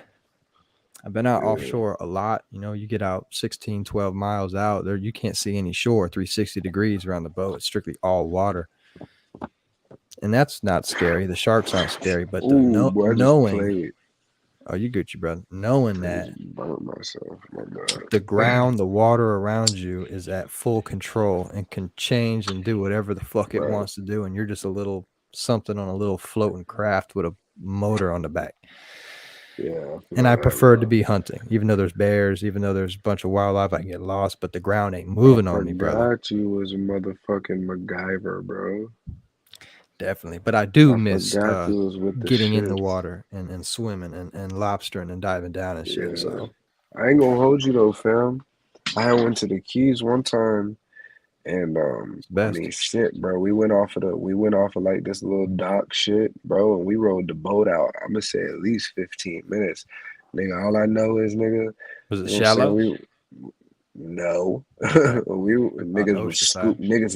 I've been out Yeah, offshore a lot. You get out 16, 12 miles out there, you can't see any shore, 360 degrees around the boat. It's strictly all water. And that's not scary. The sharks aren't scary, but ooh, boy, I just knowing, played. oh, you Gucci, brother, knowing I that just burnt myself. My the bad. ground, the water around you is at full control and can change and do whatever the fuck it Right. wants to do. And you're just a little something on a little floating craft with a motor on the back. Yeah, I And feel I that, prefer to bro. be hunting, even though there's bears, even though there's a bunch of wildlife, I can get lost, but the ground ain't I moving on me, brother. forgot you was a motherfucking MacGyver, bro. Definitely. But I do I miss forgot you was with the getting in the shits. water and swimming and lobstering and diving down and shit. Yeah. So I ain't gonna hold you though, fam. I had went to the Keys one time and it's I best. mean shit, bro. We went off of like this little dock shit, bro, and we rode the boat out. I'm gonna say at least 15 minutes. Nigga, all I know is nigga, Was you it know what I'm saying? shallow? No. Okay. On the Niggas was ocean side. niggas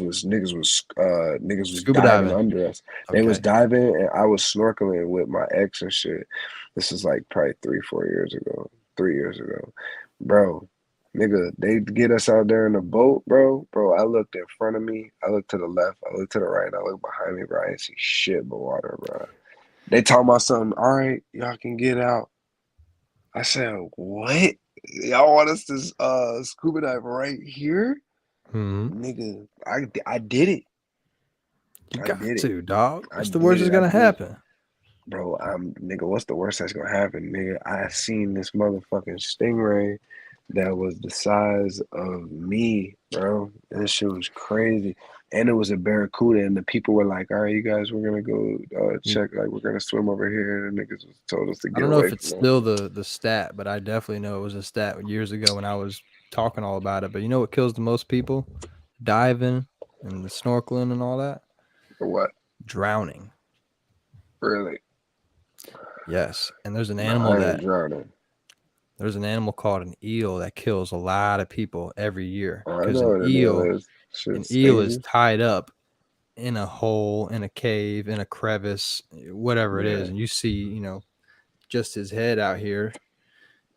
was Scuba diving diving. under us. They was Okay. diving and I was snorkeling with my ex and shit. This is like probably 3 years ago. 3 years ago. Bro, nigga, they get us out there in the boat, bro. Bro, I looked in front of me, I looked to the left, I looked to the right, and I looked behind me, bro. I didn't see shit but water, bro. They talking about something, all right, y'all can get out. I said, what? Y'all want us to scuba dive right here? Hmm. Nigga, I did it. You I got did it. to, dog. I What's the did worst that's it. I gonna did it. happen? Bro, nigga, what's the worst that's gonna happen? Nigga, I seen this motherfucking stingray that was the size of me, bro. That shit was crazy. And it was a barracuda, and the people were like, all right, you guys, we're gonna go You, check, like, we're gonna swim over here. And the niggas told us to I get don't know away if it's from that. still the stat, but I definitely know it was a stat years ago when I was talking all about it. But you know what kills the most people? Diving and the snorkeling and all that? For what? Drowning. Really? Yes. And there's an No, animal I ain't that drowning. there's an animal called an eel that kills a lot of people every year Oh, I because know what it is. an Shit's eel is stingy. tied up in a hole, in a cave, in a crevice, whatever it is, Yeah, and you see, just his head out here,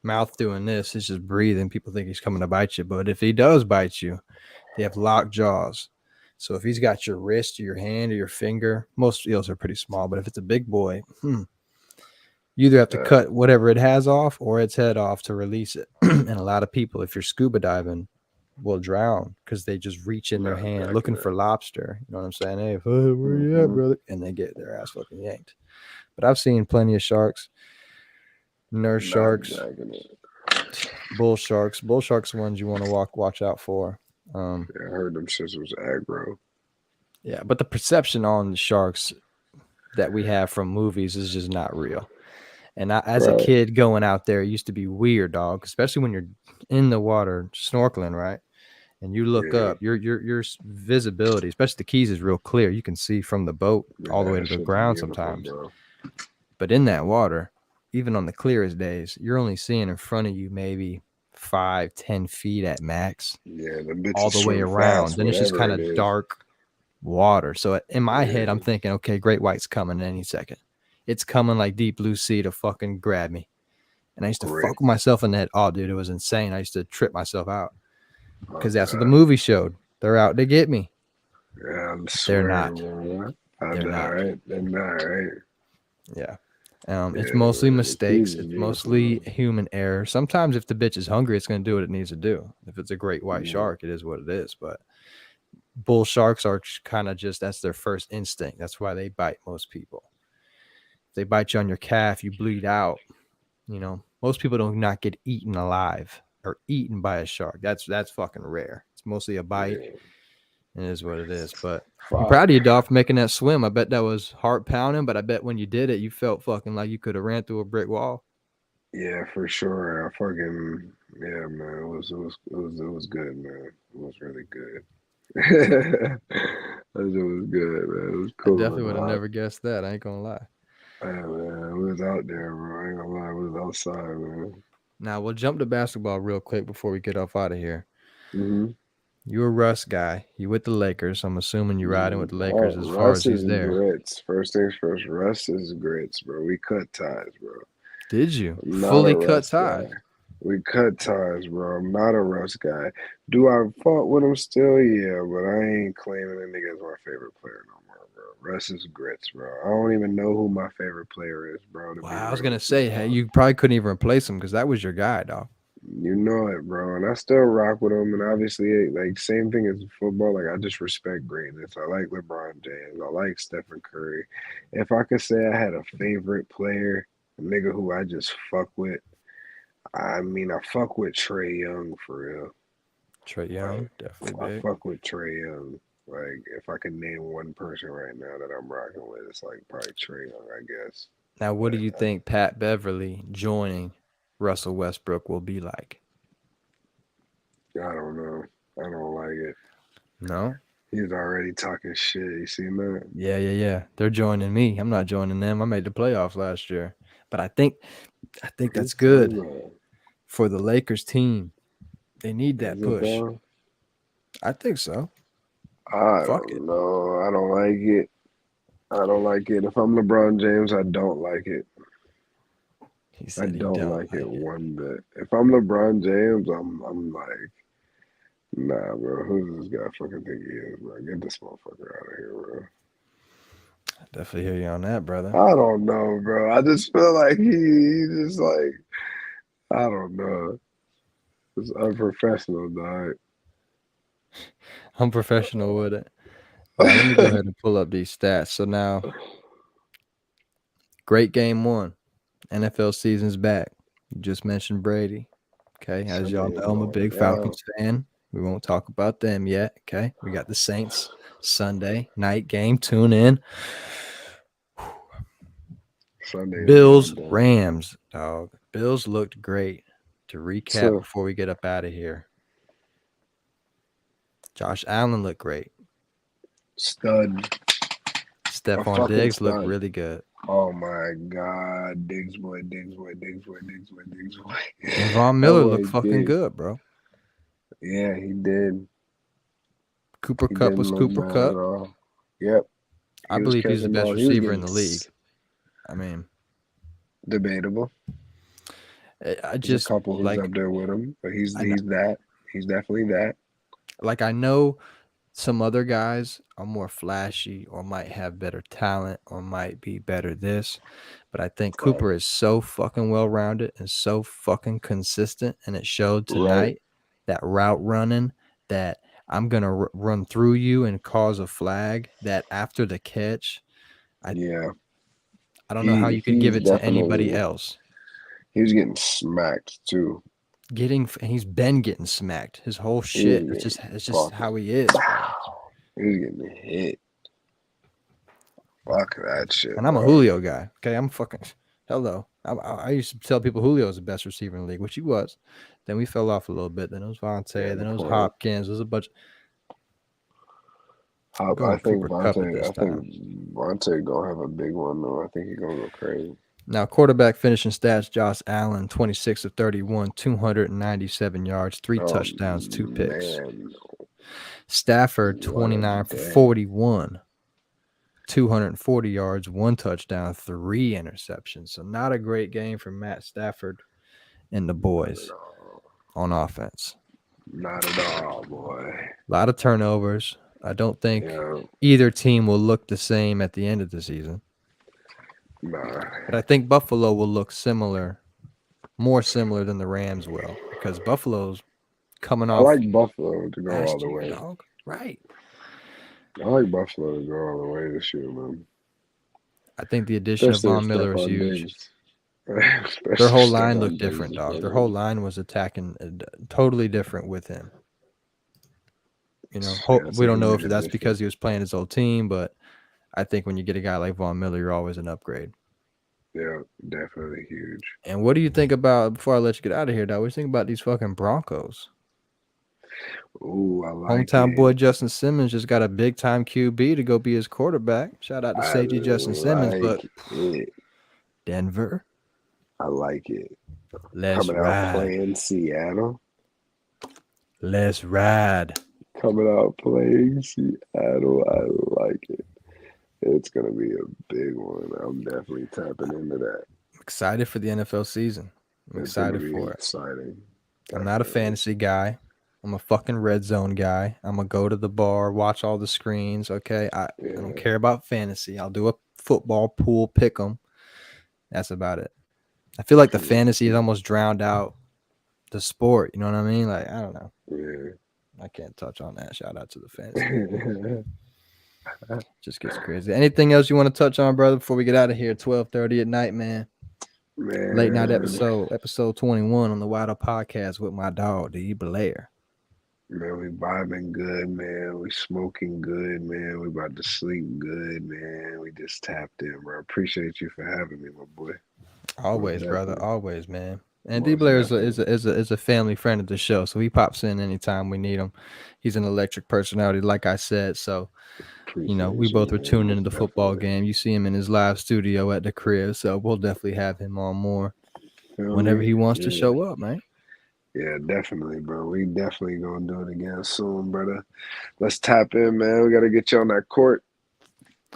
mouth doing this, he's just breathing. People think he's coming to bite you, but if he does bite you, they have locked jaws. So if he's got your wrist or your hand or your finger, most eels are pretty small, but if it's a big boy, you either have to uh, cut whatever it has off or its head off to release it. And a lot of people, if you're scuba diving, will drown because they just reach in their not hand looking jacking for it. lobster. You know what I'm saying? Hey, where you at, Mm-hmm. brother? And they get their ass fucking yanked. But I've seen plenty of sharks, nurse Not sharks, jacking it. bull sharks. Bull sharks are ones you want to watch out for. Yeah, I heard them shits was aggro. Yeah, but the perception on the sharks that we have from movies is just not real. And as a Right. kid going out there, it used to be weird, dog. Especially when you're in the water snorkeling, right? And you look Yeah. up, your visibility, especially the Keys, is real clear. You can see from the boat all the Yeah, way that to the shit's ground beautiful, sometimes. bro. But in that water, even on the clearest days, you're only seeing in front of you maybe 5-10 feet at max, Yeah, the bitches all the way swim around. fast, Then it's just whatever kind it of is. dark water. So in my head, I'm Yeah, thinking, okay, great white's coming any second. It's coming like deep blue sea to fucking grab me. And I used to great. fuck with myself in that. Oh, dude, it was insane. I used to trip myself out Oh because that's what the god. movie showed. They're out to get me. Yeah, I They're swear, not. bro. I They're know, not. right? They're not, right? Yeah. It's Yeah, mostly man. The keys mistakes. is It's beautiful, mostly though. human error. Sometimes if the bitch is hungry, it's going to do what it needs to do. If it's a great white Yeah, shark, it is what it is. But bull sharks are kind of just, that's their first instinct. That's why they bite most people. If they bite you on your calf, you bleed out. Most people don't not get eaten alive or eaten by a shark. That's fucking rare. It's mostly a bite. yeah. It is what it is. But I'm Fuck. proud of you, dog, for making that swim. I bet that was heart pounding, but I bet when you did it, you felt fucking like you could have ran through a brick wall. Yeah, for sure. I fucking yeah, man. It was good, man. It was really good. That shit was good, man. It was I cool definitely and would have hot. never guessed that. I ain't gonna lie. Yeah, man. We was out there, bro. I ain't gonna lie. We was outside, man. Now we'll jump to basketball real quick before we get off out of here. Mm-hmm. You a Russ guy. You with the Lakers. I'm assuming you riding with the Lakers as far as Russ he's is there. grits. First things first. Russ is grits, bro. We cut ties, bro. Did you I'm not a fully cut Russ guy. ties? We cut ties, bro. I'm not a Russ guy. Do I fought with him still? Yeah, but I ain't claiming a nigga as my favorite player no more, bro. Russ is grits, bro. I don't even know who my favorite player is, bro, to be Wow, I was real gonna with you, say, hey, dog. you probably couldn't even replace him because that was your guy, dog. You know it, bro. And I still rock with him. And obviously, like, same thing as football. Like, I just respect greatness. I like LeBron James. I like Stephen Curry. If I could say I had a favorite player, a nigga who I just fuck with, I mean, I fuck with Trey Young for real. Trey Like, Young, definitely I big. fuck with Trey Young. Like, if I could name one person right now that I'm rocking with, it's like probably Trae Young, I guess. Now, what do But you think Pat Beverly joining Russell Westbrook will be like? I don't know. I don't like it. No? He's already talking shit. You seen that? Yeah. They're joining me. I'm not joining them. I made the playoffs last year. But I think Who that's says good that? for the Lakers team. They need that Is it push. though? I think so. I Fuck it. don't know. I don't like it. I don't like it. If I'm LeBron James, I don't like it. He I said he don't don't like it like it. one bit. If I'm LeBron James, I'm like, nah, bro. Who does this guy fucking think he is, bro? Get this motherfucker out of here, bro. I definitely hear you on that, brother. I don't know, bro. I just feel like he just like, I don't know. It's unprofessional, dog. I'm professional with it. Now, let me go ahead and pull up these stats. So now, great game one. NFL season's back. You just mentioned Brady. Okay. As Sunday y'all is know, I'm a going big down. Falcons fan. We won't talk about them yet. Okay. We got the Saints Sunday night game. Tune in. Sunday is Bills, going down. Rams, dog. Bills looked great. To recap So, before we get up out of here, Josh Allen looked great. stud. A Stephon fucking Diggs looked stud. really good. Oh my God. Diggs boy, Diggs boy, Diggs boy, Diggs boy, Diggs boy. And Von That Miller boy looked fucking did. good, bro. Yeah, he did. Cooper He Cup didn't was look Cooper bad at Cup. all. Yep. I He was believe he's the catching best balls. He was receiver in getting the league. I mean, debatable. I There's a just couple who's up like there with him, but he's I know, he's that. He's definitely that. I know some other guys are more flashy or might have better talent or might be better this, but I think Right. Cooper is so fucking well rounded and so fucking consistent, and it showed Right. tonight that route running that I'm gonna run through you and cause a flag. That after the catch, I Yeah. I don't know how you could give He's it to anybody definitely else. he was getting smacked too. And he's been getting smacked. His whole He was shit. getting It's just fucking how he is, bro. he was getting hit. Fuck that shit, And I'm a dog. Julio guy. Okay, I'm fucking hello. I used to tell people Julio was the best receiver in the league, which he was. Then we fell off a little bit. Then it was Vontae. Yeah, Then it was decline. Hopkins. It was a bunch. I'm I going think Cooper Cup at this I think time. Vontae gonna have a big one though. I think he's gonna go crazy. Now, quarterback finishing stats: Josh Allen, 26 of 31, 297 yards, 3 Oh touchdowns, 2 picks. man, Stafford, what a 29 for day! 41, 240 yards, 1 touchdown, 3 interceptions. So not a great game for Matt Stafford and the Not boys at all. on offense. Not at all, boy. A lot of turnovers. I don't think Yeah, either team will look the same at the end of the season. nah. But I think Buffalo will look similar, more similar than the Rams will, because Buffalo's coming I off like Buffalo to go all last the year, way. dog. Right. I like Buffalo to go all the way this year, man. I think the addition of Especially if Von Miller is Stephon huge. Diggs. Their Especially whole if line Stephon looked Diggs different, is dog. Their playing. whole line was attacking totally different with him. You know, Yeah, it's we like a don't know if big that's addition. because he was playing his old team, but I think when you get a guy like Von Miller, you're always an upgrade. Yeah, definitely huge. And what do you think about, before I let you get out of here, dog, what do you think about these fucking Broncos? Ooh, I like Hometown it. boy Justin Simmons just got a big time QB to go be his quarterback. Shout out to I Sagey Justin Simmons, but like it. Denver, I like it. let's Coming out ride. playing Seattle. Let's ride. Coming out playing Seattle. I like it. It's gonna be a big one. I'm definitely tapping into that. I'm excited for the NFL season. I'm It's gonna excited be for it. exciting. I'm not a Definitely. fantasy guy. I'm a fucking red zone guy. I'm gonna go to the bar, watch all the screens. Okay, I don't Yeah. care about fantasy. I'll do a football pool pick 'em. That's about it. I feel like the fantasy has almost drowned out the sport. You know what I mean? Like, I don't know. Yeah. I can't touch on that. Shout out to the fantasy people. Just gets crazy. Anything else you want to touch on, brother, before we get out of here? 12:30 at night, man. Late night Man. episode 21 on the Wild Up Podcast with my dog, D. Blair. Man, we vibing good, man. We smoking good, man. We about to sleep good, man. We just tapped in, bro. Appreciate you for having me, my boy. Most Always, brother. definitely. Always, man. And D Most Blair definitely. is a family friend of the show, so he pops in anytime we need him. He's an electric personality, like I said. So we Appreciate you, both were man. tuning into Most the football definitely. game. You see him in his live studio at the crib, so we'll definitely have him on more Feel whenever me? he wants to Yeah. show up, man. Yeah, definitely, bro. We definitely gonna do it again soon, brother. Let's tap in, man. We gotta get you on that court.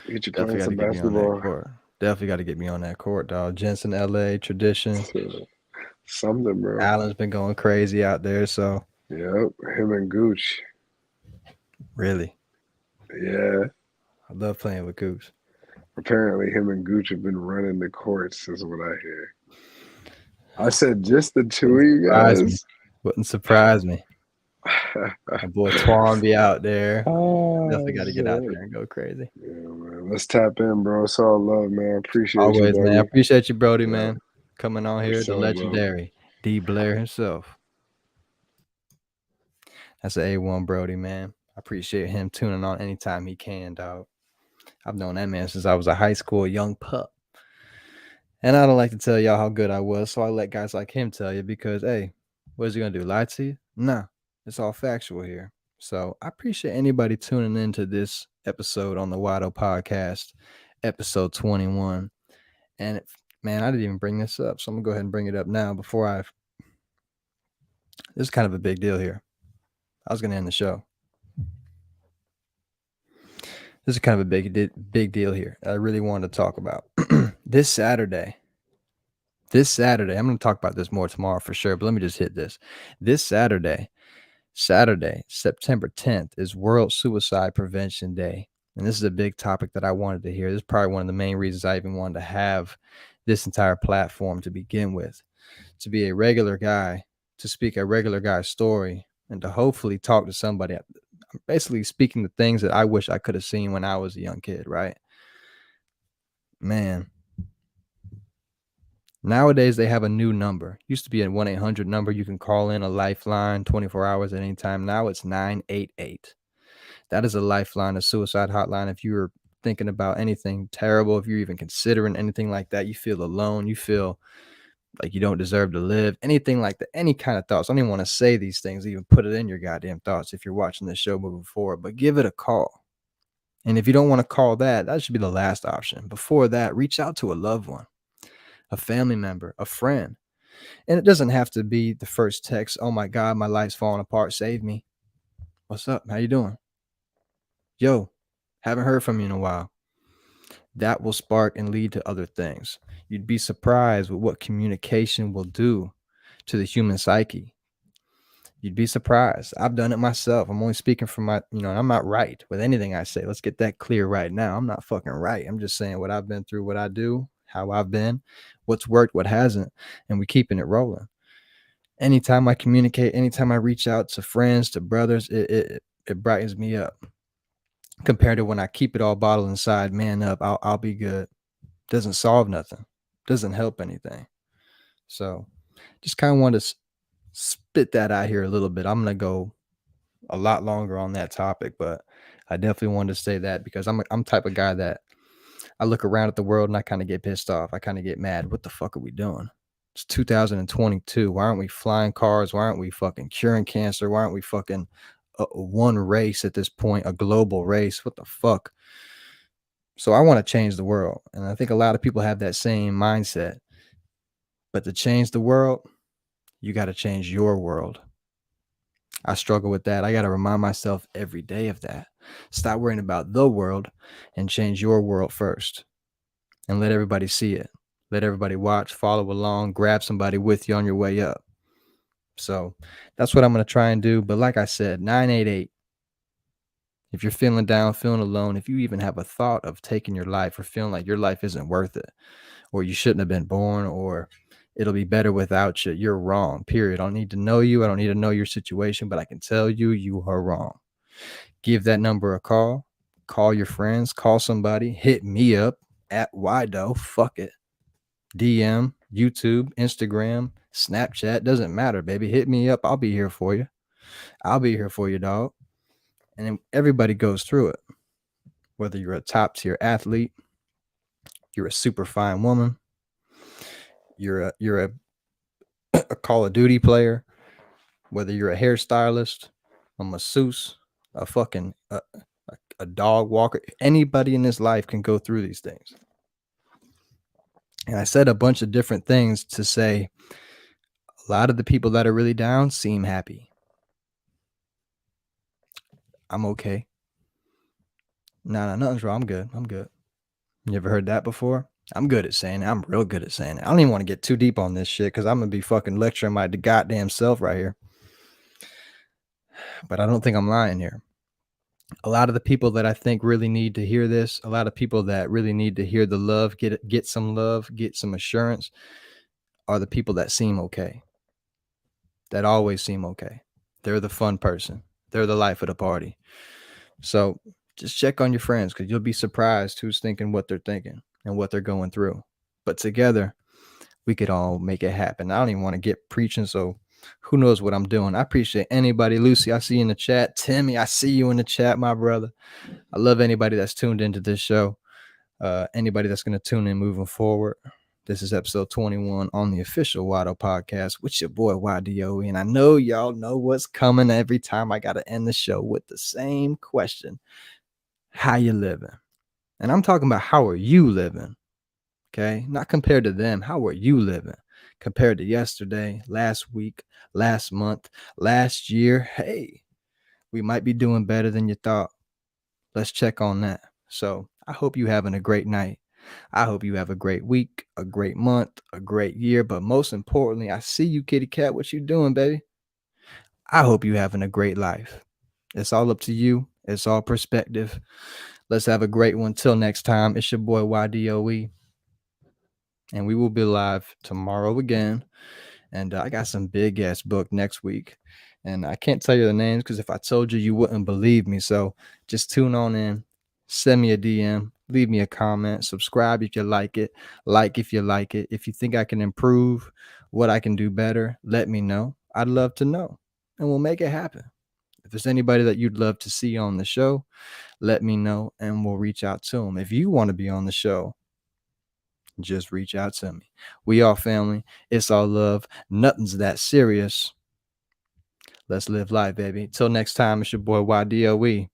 Get you Definitely playing got to some get me on that basketball. court. Definitely got to get me on that court, dog. Jensen, LA, tradition. Something, bro. Allen's been going crazy out there, so Yep. Him and Gooch. really, Yeah. I love playing with Gooch. Apparently, him and Gooch have been running the courts, is what I hear. I said just the two of Wouldn't you surprise me. guys. Wouldn't surprise me. My boy Twan be out there. Oh Definitely got to get out shit. there and go crazy. Yeah, man. Let's tap in, bro. It's all love, man. Appreciate you, Always, man. I baby. appreciate you, Brody, Yeah, man. Coming on for here, the sure, bro. legendary D Blair himself. That's an A1 Brody, man. I appreciate him tuning on anytime he can, dog. I've known that man since I was a high school young pup. And I don't like to tell y'all how good I was, so I let guys like him tell you because, hey, what is he going to do? Lie to you? Nah, it's all factual here. So I appreciate anybody tuning into this episode on the Wado podcast, episode 21. And man, I didn't even bring this up, so I'm going to go ahead and bring it up now before I. This is kind of a big deal here. I was going to end the show. This is kind of a big deal here. I really wanted to talk about this Saturday. I'm going to talk about this more tomorrow for sure, but let me just hit this. This Saturday, September 10th, is World Suicide Prevention Day. And this is a big topic that I wanted to hear. This is probably one of the main reasons I even wanted to have this entire platform to begin with, to be a regular guy, to speak a regular guy's story, and to hopefully talk to somebody. I'm basically speaking the things that I wish I could have seen when I was a young kid, right? Man. Nowadays, they have a new number. Used to be a 1-800 number. You can call in, a lifeline 24 hours at any time. Now it's 988. That is a lifeline, a suicide hotline. If you're thinking about anything terrible, if you're even considering anything like that, you feel alone, you feel like you don't deserve to live, anything like that, any kind of thoughts. I don't even want to say these things, even put it in your goddamn thoughts if you're watching this show moving forward, but give it a call. And if you don't want to call that should be the last option. Before that, reach out to a loved one, a family member, a friend. And it doesn't have to be the first text. Oh my God, my life's falling apart. Save me. What's up? How you doing? Yo, haven't heard from you in a while. That will spark and lead to other things. You'd be surprised with what communication will do to the human psyche. You'd be surprised. I've done it myself. I'm only speaking from my, I'm not right with anything I say. Let's get that clear right now. I'm not fucking right. I'm just saying what I've been through, what I do, how I've been, what's worked, what hasn't, and we keeping it rolling. Anytime I communicate, anytime I reach out to friends, to brothers, it brightens me up. Compared to when I keep it all bottled inside, man up, I'll be good. Doesn't solve nothing. Doesn't help anything. So just kind of want to spit that out here a little bit. I'm going to go a lot longer on that topic, but I definitely wanted to say that because I'm type of guy that I look around at the world and I kind of get pissed off. I kind of get mad. What the fuck are we doing? It's 2022. Why aren't we flying cars? Why aren't we fucking curing cancer? Why aren't we fucking one race at this point, a global race? What the fuck? So I want to change the world. And I think a lot of people have that same mindset. But to change the world, you got to change your world. I struggle with that. I got to remind myself every day of that. Stop worrying about the world and change your world first. And let everybody see it. Let everybody watch, follow along, grab somebody with you on your way up. So that's what I'm going to try and do. But like I said, 988. If you're feeling down, feeling alone, if you even have a thought of taking your life or feeling like your life isn't worth it, or you shouldn't have been born, or it'll be better without you, you're wrong, period. I don't need to know you. I don't need to know your situation, but I can tell you, you are wrong. Give that number a call. Call your friends. Call somebody. Hit me up at Wido. Fuck it. DM, YouTube, Instagram, Snapchat. Doesn't matter, baby. Hit me up. I'll be here for you. I'll be here for you, dog. And everybody goes through it. Whether you're a top tier athlete, you're a super fine woman, you're a Call of Duty player, whether you're a hairstylist, a masseuse, a fucking a dog walker, anybody in this life can go through these things. And I said a bunch of different things to say a lot of the people that are really down seem happy. I'm okay. No, nothing's wrong. I'm good. I'm good. You ever heard that before? I'm good at saying it. I'm real good at saying it. I don't even want to get too deep on this shit because I'm going to be fucking lecturing my goddamn self right here. But I don't think I'm lying here. A lot of the people that I think really need to hear this, a lot of people that really need to hear the love, get some love, get some assurance, are the people that seem okay. That always seem okay. They're the fun person. They're the life of the party. So just check on your friends because you'll be surprised who's thinking what they're thinking and what they're going through. But together, we could all make it happen. I don't even want to get preaching, so who knows what I'm doing. I appreciate anybody. Lucy, I see you in the chat. Timmy, I see you in the chat, my brother. I love anybody that's tuned into this show. Anybody that's going to tune in moving forward. This is episode 21 on the official Wado podcast with your boy YDOE. And I know y'all know what's coming every time I got to end the show with the same question. How you living? And I'm talking about how are you living? Okay, not compared to them. How are you living compared to yesterday, last week, last month, last year? Hey, we might be doing better than you thought. Let's check on that. So I hope you're having a great night. I hope you have a great week, a great month, a great year. But most importantly, I see you, kitty cat. What you doing, baby? I hope you're having a great life. It's all up to you. It's all perspective. Let's have a great one. Till next time, it's your boy YDOE. And we will be live tomorrow again. And I got some big ass book next week. And I can't tell you the names because if I told you, you wouldn't believe me. So just tune on in. Send me a DM. Leave me a comment. Subscribe if you like it. Like if you like it. If you think I can improve, what I can do better, let me know. I'd love to know. And we'll make it happen. If there's anybody that you'd love to see on the show, let me know and we'll reach out to them. If you want to be on the show, just reach out to me. We are family. It's all love. Nothing's that serious. Let's live life, baby. Till next time, it's your boy YDOE.